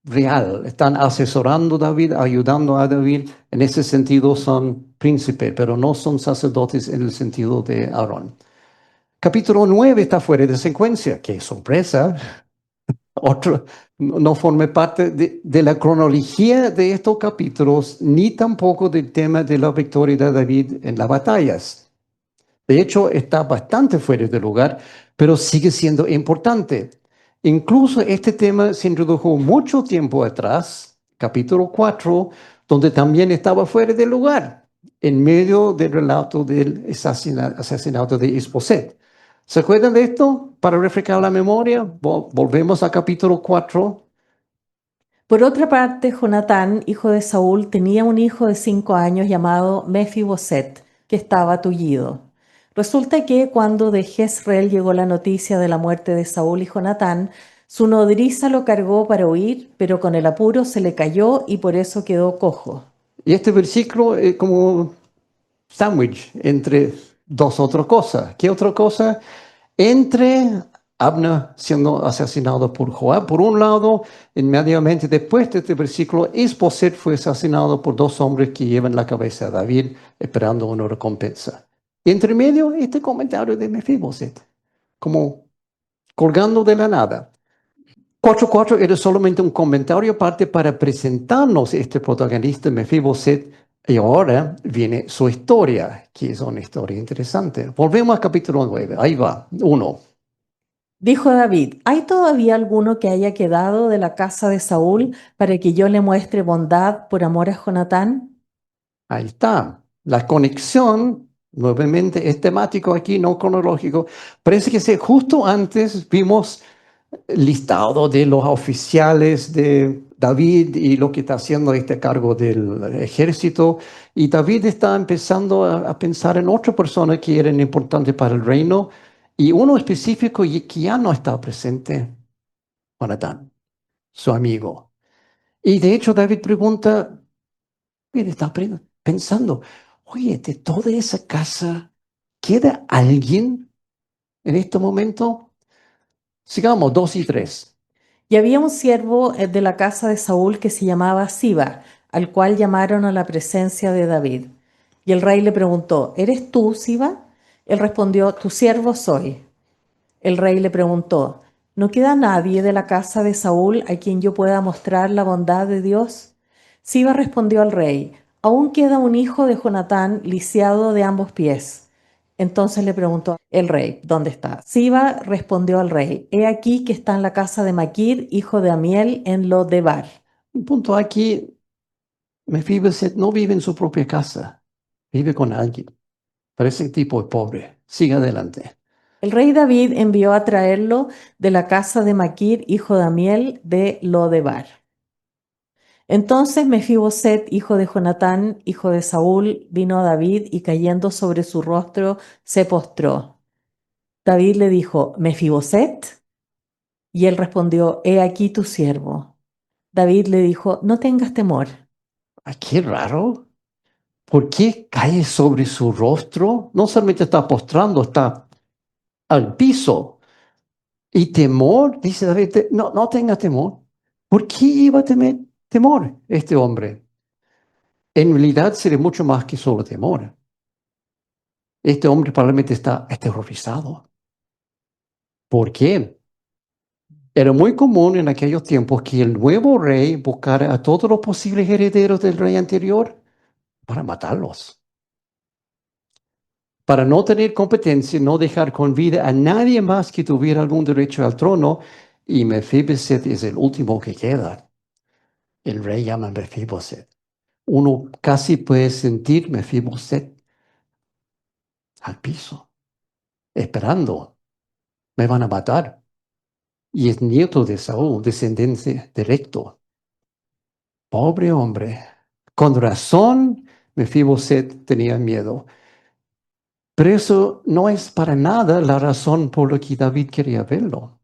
[SPEAKER 1] real. Están asesorando a David, ayudando a David. En ese sentido son príncipes, pero no son sacerdotes en el sentido de Aarón. Capítulo 9 está fuera de secuencia. ¡Qué sorpresa! Otro, no forma parte de la cronología de estos capítulos, ni tampoco del tema de la victoria de David en las batallas. De hecho, está bastante fuera de lugar, pero sigue siendo importante. Incluso este tema se introdujo mucho tiempo atrás, capítulo 4, donde también estaba fuera de lugar, en medio del relato del asesinato de Isboset. ¿Se acuerdan de esto? Para refrescar la memoria, volvemos a capítulo 4.
[SPEAKER 2] Por otra parte, Jonatán, hijo de Saúl, tenía un hijo de 5 años llamado Mefiboset, que estaba tullido. Resulta que cuando de Jezreel llegó la noticia de la muerte de Saúl y Jonatán, su nodriza lo cargó para huir, pero con el apuro se le cayó y por eso quedó cojo.
[SPEAKER 1] Y este versículo es como sándwich entre dos otras cosas. ¿Qué otra cosa? Entre Abner siendo asesinado por Joab, por un lado, inmediatamente después de este versículo, Isboset fue asesinado por dos hombres que llevan la cabeza a David esperando una recompensa. Y entre medio, este comentario de Mefiboset, como colgando de la nada. 4:4 era solamente un comentario aparte para presentarnos este protagonista, Mefiboset, y ahora viene su historia, que es una historia interesante. Volvemos al capítulo 9. Ahí va, 1.
[SPEAKER 2] Dijo David, ¿hay todavía alguno que haya quedado de la casa de Saúl para que yo le muestre bondad por amor a Jonatán?
[SPEAKER 1] Ahí está. La conexión, nuevamente, es temático aquí, no cronológico. Parece que justo antes vimos listado de los oficiales de David y lo que está haciendo este cargo del ejército. Y David está empezando a pensar en otra persona que eran importantes para el reino y uno específico que ya no está presente, Jonatán, su amigo. Y de hecho David pregunta, él está pensando, oye, de toda esa casa, ¿queda alguien en este momento? Sigamos, 2 y 3.
[SPEAKER 2] Y había un siervo de la casa de Saúl que se llamaba Siba, al cual llamaron a la presencia de David. Y el rey le preguntó, ¿eres tú, Siba? Él respondió, tu siervo soy. El rey le preguntó, ¿no queda nadie de la casa de Saúl a quien yo pueda mostrar la bondad de Dios? Siba respondió al rey, aún queda un hijo de Jonatán lisiado de ambos pies. Entonces le preguntó el rey, ¿dónde está? Siba respondió al rey, he aquí que está en la casa de Maquir, hijo de Amiel, en Lo-debar.
[SPEAKER 1] Un punto aquí, Mefiboset no vive en su propia casa, vive con alguien. Pero ese tipo es pobre. Sigue adelante.
[SPEAKER 2] El rey David envió a traerlo de la casa de Maquir, hijo de Amiel, de Lo-debar. Entonces Mefiboset, hijo de Jonatán, hijo de Saúl, vino a David y cayendo sobre su rostro se postró. David le dijo, Mefiboset, y él respondió, he aquí tu siervo. David le dijo, no tengas temor.
[SPEAKER 1] Ah, qué raro. ¿Por qué cae sobre su rostro? No solamente está postrando, está al piso. Y temor, dice David, no, no tenga temor. ¿Por qué iba a temer temor este hombre? En realidad sería mucho más que solo temor. Este hombre probablemente está aterrorizado. ¿Por qué? Era muy común en aquellos tiempos que el nuevo rey buscara a todos los posibles herederos del rey anterior para matarlos, para no tener competencia, no dejar con vida a nadie más que tuviera algún derecho al trono, y Mefiboset es el último que queda. El rey llama a Mefiboset. Uno casi puede sentir Mefiboset al piso, esperando, me van a matar. Y es nieto de Saúl, descendiente directo. Pobre hombre. Con razón, Mefiboset tenía miedo. Pero eso no es para nada la razón por la que David quería verlo.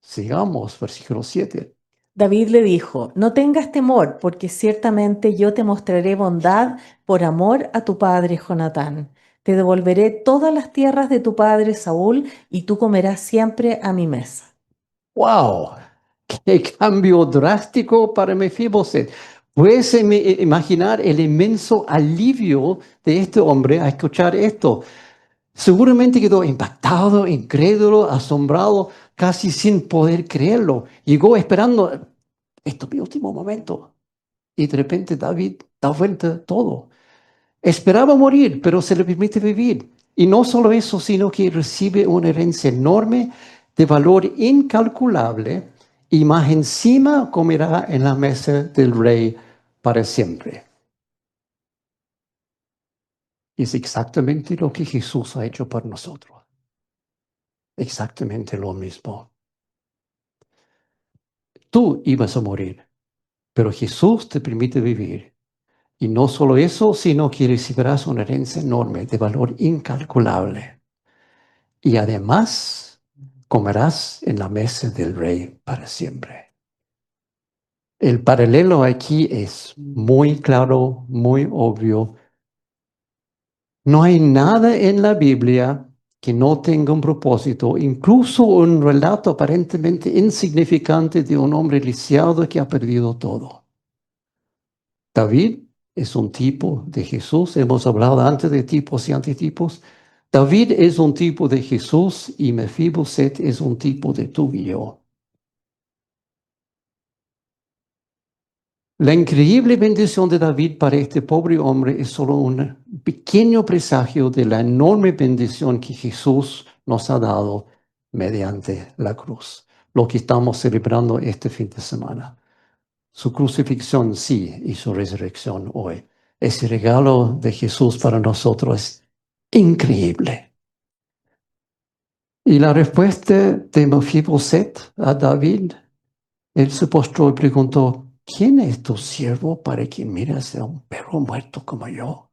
[SPEAKER 1] Sigamos, versículo 7.
[SPEAKER 2] David le dijo, no tengas temor, porque ciertamente yo te mostraré bondad por amor a tu padre Jonatán. Te devolveré todas las tierras de tu padre Saúl y tú comerás siempre a mi mesa.
[SPEAKER 1] ¡Wow! ¡Qué cambio drástico para Mefiboset! Puedes imaginar el inmenso alivio de este hombre a escuchar esto. Seguramente quedó impactado, incrédulo, asombrado, casi sin poder creerlo. Llegó esperando, esto es mi último momento. Y de repente David da vuelta todo. Esperaba morir, pero se le permite vivir. Y no solo eso, sino que recibe una herencia enorme de valor incalculable y más encima comerá en la mesa del rey para siempre. Es exactamente lo que Jesús ha hecho por nosotros. Exactamente lo mismo. Tú ibas a morir, pero Jesús te permite vivir. Y no solo eso, sino que recibirás una herencia enorme de valor incalculable. Y además comerás en la mesa del rey para siempre. El paralelo aquí es muy claro, muy obvio. No hay nada en la Biblia que no tenga un propósito, incluso un relato aparentemente insignificante de un hombre lisiado que ha perdido todo. David es un tipo de Jesús. Hemos hablado antes de tipos y antitipos. David es un tipo de Jesús y Mefiboset es un tipo de tú y yo. La increíble bendición de David para este pobre hombre es solo un pequeño presagio de la enorme bendición que Jesús nos ha dado mediante la cruz, lo que estamos celebrando este fin de semana. Su crucifixión sí y su resurrección hoy. Ese regalo de Jesús para nosotros es increíble. Y la respuesta de Mefiboset a David, él se postró y preguntó, ¿quién es tu siervo para que mires a un perro muerto como yo?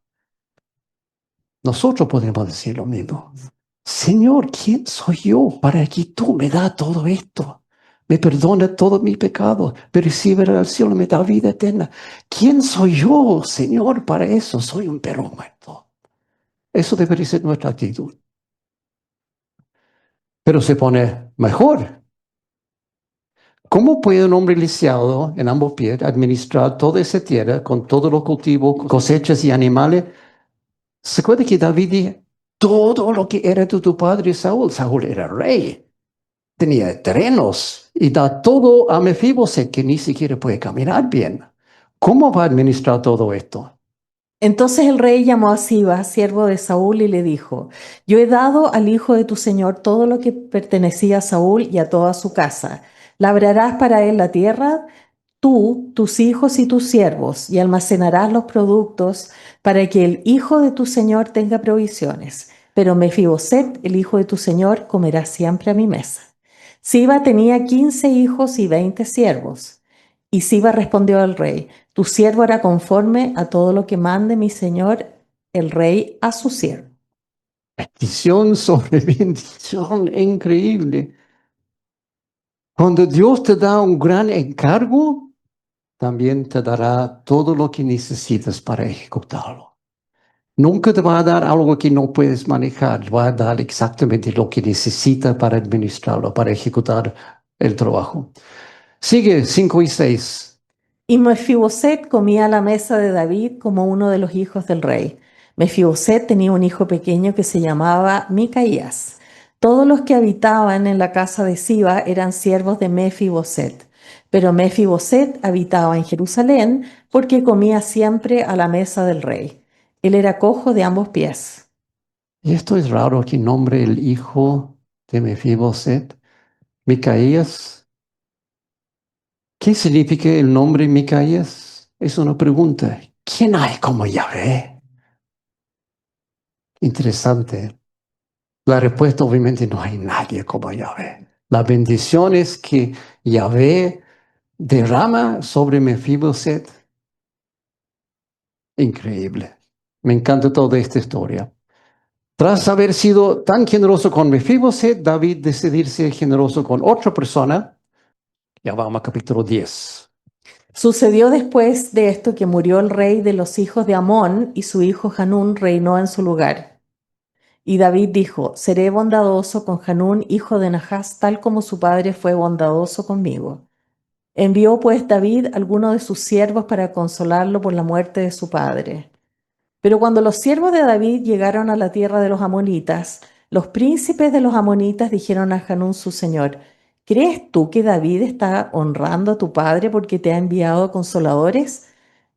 [SPEAKER 1] Nosotros podemos decir lo mismo. Señor, ¿quién soy yo para que tú me das todo esto? Me perdona todos mis pecados, me recibe del cielo, me da vida eterna. ¿Quién soy yo, Señor, para eso? Soy un perro muerto. Eso debería ser nuestra actitud. Pero se pone mejor. ¿Cómo puede un hombre lisiado en ambos pies administrar toda esa tierra con todos los cultivos, cosechas y animales? ¿Se acuerda que David dijo, todo lo que era de tu padre Saúl? Saúl era rey, tenía terrenos y da todo a Mefiboset que ni siquiera puede caminar bien. ¿Cómo va a administrar todo esto?
[SPEAKER 2] Entonces el rey llamó a Siba, siervo de Saúl, y le dijo, yo he dado al hijo de tu señor todo lo que pertenecía a Saúl y a toda su casa. Labrarás para él la tierra, tú, tus hijos y tus siervos, y almacenarás los productos para que el hijo de tu señor tenga provisiones. Pero Mefiboset, el hijo de tu señor, comerá siempre a mi mesa. Siba tenía 15 hijos y 20 siervos. Y Siba respondió al rey, tu siervo hará conforme a todo lo que mande mi señor el rey a su siervo.
[SPEAKER 1] Bendición sobre bendición, increíble. Cuando Dios te da un gran encargo, también te dará todo lo que necesitas para ejecutarlo. Nunca te va a dar algo que no puedes manejar, te va a dar exactamente lo que necesitas para administrarlo, para ejecutar el trabajo. Sigue 5 y 6.
[SPEAKER 2] Y Mefiboset comía a la mesa de David como uno de los hijos del rey. Mefiboset tenía un hijo pequeño que se llamaba Micaías. Todos los que habitaban en la casa de Siba eran siervos de Mefiboset. Pero Mefiboset habitaba en Jerusalén porque comía siempre a la mesa del rey. Él era cojo de ambos pies.
[SPEAKER 1] Y esto es raro que nombre el hijo de Mefiboset, Micaías. ¿Qué significa el nombre Micaías? Es una pregunta. ¿Quién hay como Yahvé? Interesante. La respuesta obviamente no hay nadie como Yahvé. La bendición es que Yahvé derrama sobre Mefiboset. Increíble. Me encanta toda esta historia. Tras haber sido tan generoso con Mefiboset, David decidió ser generoso con otra persona. Ya vamos a capítulo 10.
[SPEAKER 2] Sucedió después de esto que murió el rey de los hijos de Amón y su hijo Hanún reinó en su lugar. Y David dijo, seré bondadoso con Hanún, hijo de Nahás, tal como su padre fue bondadoso conmigo. Envió pues David algunos de sus siervos para consolarlo por la muerte de su padre. Pero cuando los siervos de David llegaron a la tierra de los amonitas, los príncipes de los amonitas dijeron a Hanún su señor, ¿crees tú que David está honrando a tu padre porque te ha enviado consoladores?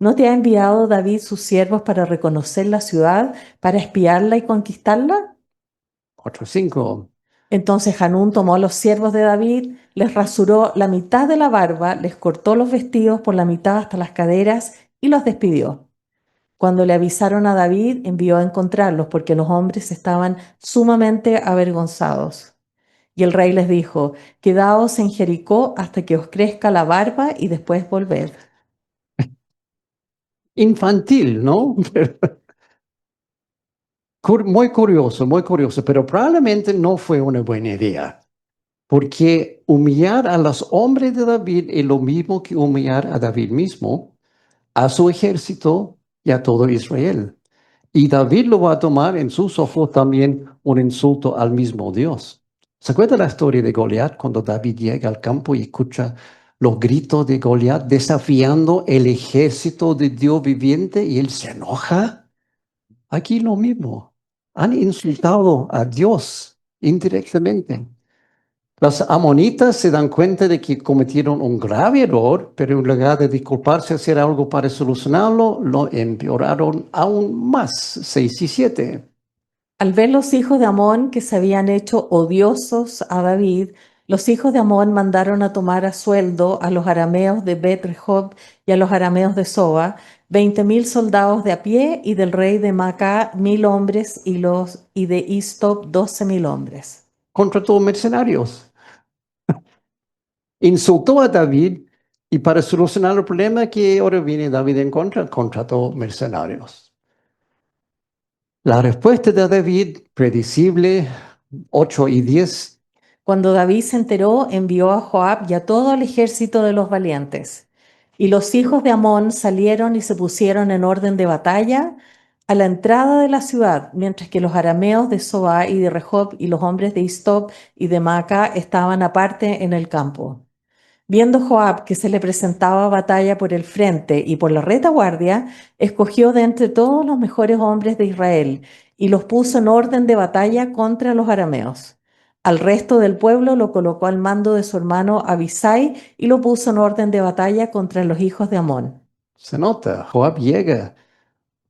[SPEAKER 2] ¿No te ha enviado David sus siervos para reconocer la ciudad, para espiarla y conquistarla?
[SPEAKER 1] 4:5.
[SPEAKER 2] Entonces Hanún tomó a los siervos de David, les rasuró la mitad de la barba, les cortó los vestidos por la mitad hasta las caderas y los despidió. Cuando le avisaron a David, envió a encontrarlos porque los hombres estaban sumamente avergonzados. Y el rey les dijo, quedaos en Jericó hasta que os crezca la barba y después volved.
[SPEAKER 1] Infantil, ¿no? Muy curioso, pero probablemente no fue una buena idea, porque humillar a los hombres de David es lo mismo que humillar a David mismo, a su ejército y a todo Israel. Y David lo va a tomar en sus ojos también un insulto al mismo Dios. ¿Se acuerda la historia de Goliat cuando David llega al campo y escucha los gritos de Goliat desafiando el ejército de Dios viviente y él se enoja? Aquí lo mismo. Han insultado a Dios indirectamente. Los amonitas se dan cuenta de que cometieron un grave error, pero en lugar de disculparse, hacer algo para solucionarlo, lo empeoraron aún más. 6 y 7.
[SPEAKER 2] Al ver los hijos de Amón que se habían hecho odiosos a David, los hijos de Amón mandaron a tomar a sueldo a los arameos de Bet Rehob y a los arameos de Soba, 20.000 soldados de a pie, y del rey de Macá 1.000 hombres, y de Istop 12.000 hombres.
[SPEAKER 1] Contrató mercenarios. Insultó a David y para solucionar el problema que ahora viene David en contra, contrató mercenarios. La respuesta de David, predecible, 8 y 10.
[SPEAKER 2] Cuando David se enteró, envió a Joab y a todo el ejército de los valientes. Y los hijos de Amón salieron y se pusieron en orden de batalla a la entrada de la ciudad, mientras que los arameos de Sobá y de Rehob y los hombres de Istop y de Maaca estaban aparte en el campo. Viendo Joab que se le presentaba batalla por el frente y por la retaguardia, escogió de entre todos los mejores hombres de Israel y los puso en orden de batalla contra los arameos. Al resto del pueblo lo colocó al mando de su hermano Abisai y lo puso en orden de batalla contra los hijos de Amón.
[SPEAKER 1] Se nota, Joab llega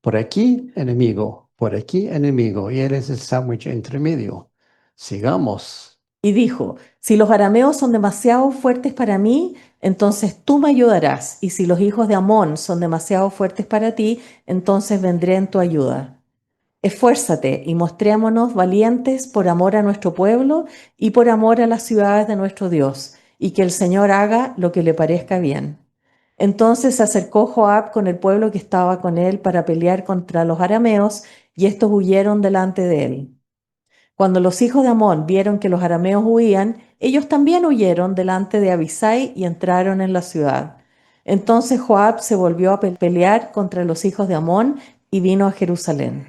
[SPEAKER 1] por aquí, enemigo, por aquí, enemigo, y él es el sándwich entre medio. Sigamos.
[SPEAKER 2] Y dijo, si los arameos son demasiado fuertes para mí, entonces tú me ayudarás, y si los hijos de Amón son demasiado fuertes para ti, entonces vendré en tu ayuda. Esfuérzate y mostrémonos valientes por amor a nuestro pueblo y por amor a las ciudades de nuestro Dios, y que el Señor haga lo que le parezca bien. Entonces se acercó Joab con el pueblo que estaba con él para pelear contra los arameos, y estos huyeron delante de él. Cuando los hijos de Amón vieron que los arameos huían, ellos también huyeron delante de Abisai y entraron en la ciudad. Entonces Joab se volvió a pelear contra los hijos de Amón y vino a Jerusalén.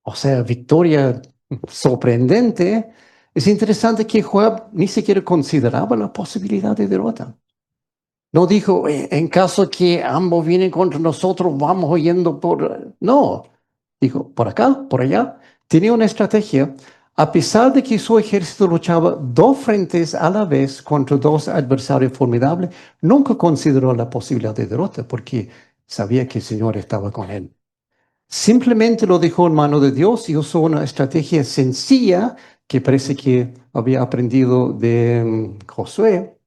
[SPEAKER 1] O sea, victoria sorprendente. Es interesante que Joab ni siquiera consideraba la posibilidad de derrota. No dijo, en caso que ambos vienen contra nosotros, vamos huyendo por... No, dijo, por acá, por allá. Tenía una estrategia. A pesar de que su ejército luchaba dos frentes a la vez contra dos adversarios formidables, nunca consideró la posibilidad de derrota porque sabía que el Señor estaba con él. Simplemente lo dejó en mano de Dios y usó una estrategia sencilla que parece que había aprendido de Josué,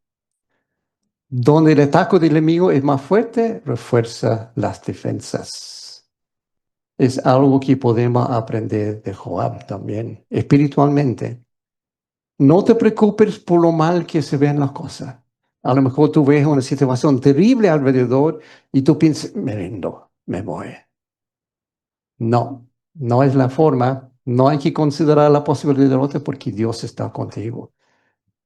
[SPEAKER 1] donde el ataque del enemigo es más fuerte, refuerza las defensas. Es algo que podemos aprender de Joab también, espiritualmente. No te preocupes por lo mal que se ven las cosas. A lo mejor tú ves una situación terrible alrededor y tú piensas, me rindo, me voy. No, no es la forma. No hay que considerar la posibilidad de derrota porque Dios está contigo.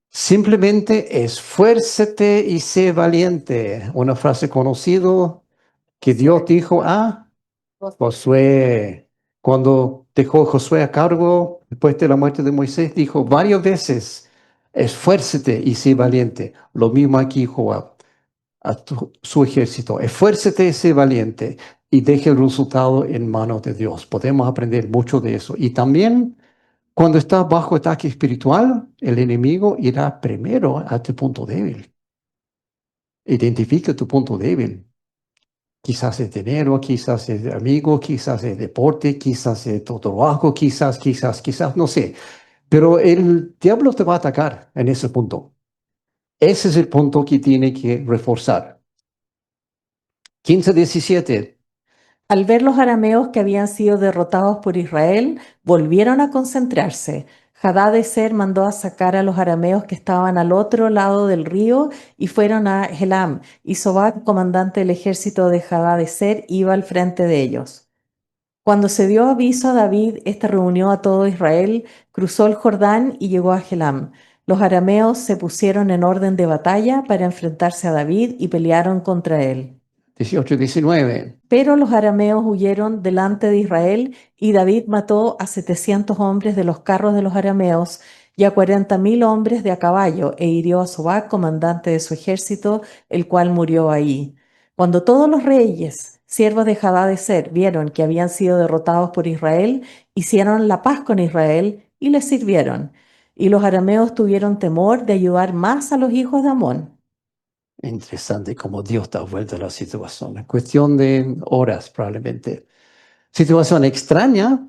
[SPEAKER 1] Simplemente esfuérzate y sé valiente. Una frase conocida que Dios dijo a Josué cuando dejó a Josué a cargo después de la muerte de Moisés, dijo varias veces, esfuérzate y sé valiente. Lo mismo aquí, Joab, su ejército, esfuérzate y sé valiente y deje el resultado en manos de Dios. Podemos aprender mucho de eso. Y también, cuando estás bajo ataque espiritual, el enemigo irá primero a tu punto débil. Identifica tu punto débil. Quizás es dinero, quizás es amigo, quizás es deporte, quizás es tu trabajo, quizás, no sé. Pero el diablo te va a atacar en ese punto. Ese es el punto que tiene que reforzar. 15:17.
[SPEAKER 2] Al ver los arameos que habían sido derrotados por Israel, volvieron a concentrarse. Hadadezer mandó a sacar a los arameos que estaban al otro lado del río y fueron a Helam, y Sobac, comandante del ejército de Hadadezer, iba al frente de ellos. Cuando se dio aviso a David, éste reunió a todo Israel, cruzó el Jordán y llegó a Helam. Los arameos se pusieron en orden de batalla para enfrentarse a David y pelearon contra él.
[SPEAKER 1] 18:19.
[SPEAKER 2] Pero los arameos huyeron delante de Israel y David mató a 700 hombres de los carros de los arameos y a 40.000 hombres de a caballo e hirió a Sobac, comandante de su ejército, el cual murió ahí. Cuando todos los reyes, siervos de Hadadezer, vieron que habían sido derrotados por Israel, hicieron la paz con Israel y les sirvieron. Y los arameos tuvieron temor de ayudar más a los hijos de Amón.
[SPEAKER 1] Interesante cómo Dios da vuelta a la situación. En cuestión de horas, probablemente. Situación extraña.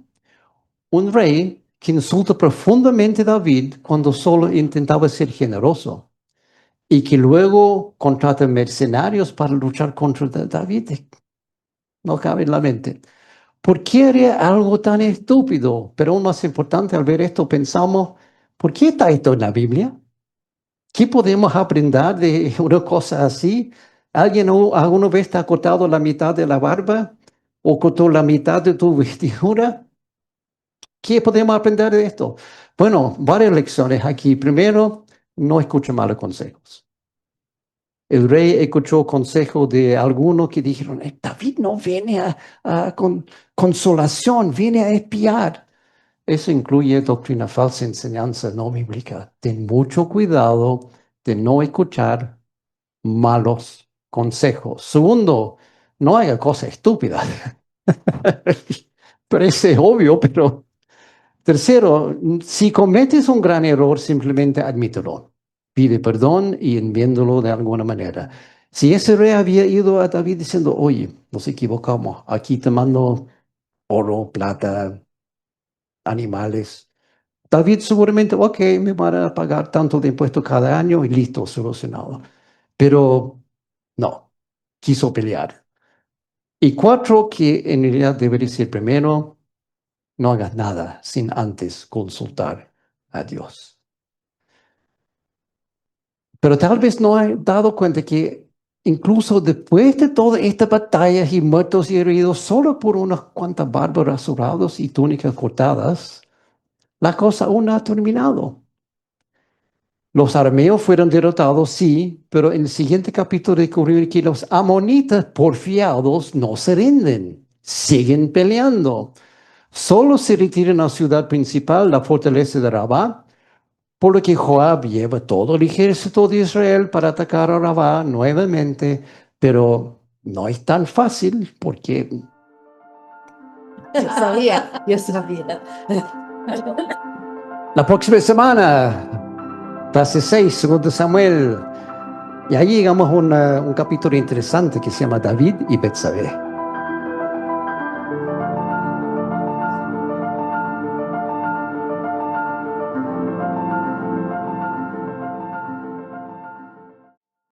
[SPEAKER 1] Un rey que insulta profundamente a David cuando solo intentaba ser generoso y que luego contrata mercenarios para luchar contra David. No cabe en la mente. ¿Por qué haría algo tan estúpido? Pero aún más importante, al ver esto, pensamos, ¿por qué está esto en la Biblia? ¿Qué podemos aprender de una cosa así? ¿Alguien alguna vez te ha cortado la mitad de la barba o cortó la mitad de tu vestidura? ¿Qué podemos aprender de esto? Bueno, varias lecciones aquí. Primero, no escuche malos consejos. El rey escuchó consejo de algunos que dijeron, David no viene con consolación, viene a espiar. Eso incluye doctrina falsa, enseñanza no bíblica. Ten mucho cuidado de no escuchar malos consejos. Segundo, no haga cosas estúpidas. Parece obvio, pero... Tercero, si cometes un gran error, simplemente admítelo. Pide perdón y enmiéndalo de alguna manera. Si ese rey había ido a David diciendo, oye, nos equivocamos, aquí te mando oro, plata, animales. David seguramente, ok, me van a pagar tanto de impuesto cada año y listo, solucionado. Pero no, quiso pelear. Y cuatro, que en realidad debería ser primero, no hagas nada sin antes consultar a Dios. Pero tal vez no he dado cuenta que incluso después de todas estas batallas y muertos y heridos, solo por unas cuantas barbas rasurados y túnicas cortadas, la cosa aún no ha terminado. Los arameos fueron derrotados, sí, pero en el siguiente capítulo descubrimos que los amonitas porfiados no se rinden, siguen peleando. Solo se retiran a la ciudad principal, la fortaleza de Rabá, por lo que Joab lleva todo el ejército de Israel para atacar a Rabá nuevamente, pero no es tan fácil porque
[SPEAKER 2] Yo sabía.
[SPEAKER 1] la próxima semana, fase 6, segundo Samuel, y ahí llegamos a un capítulo interesante que se llama David y Betsabé.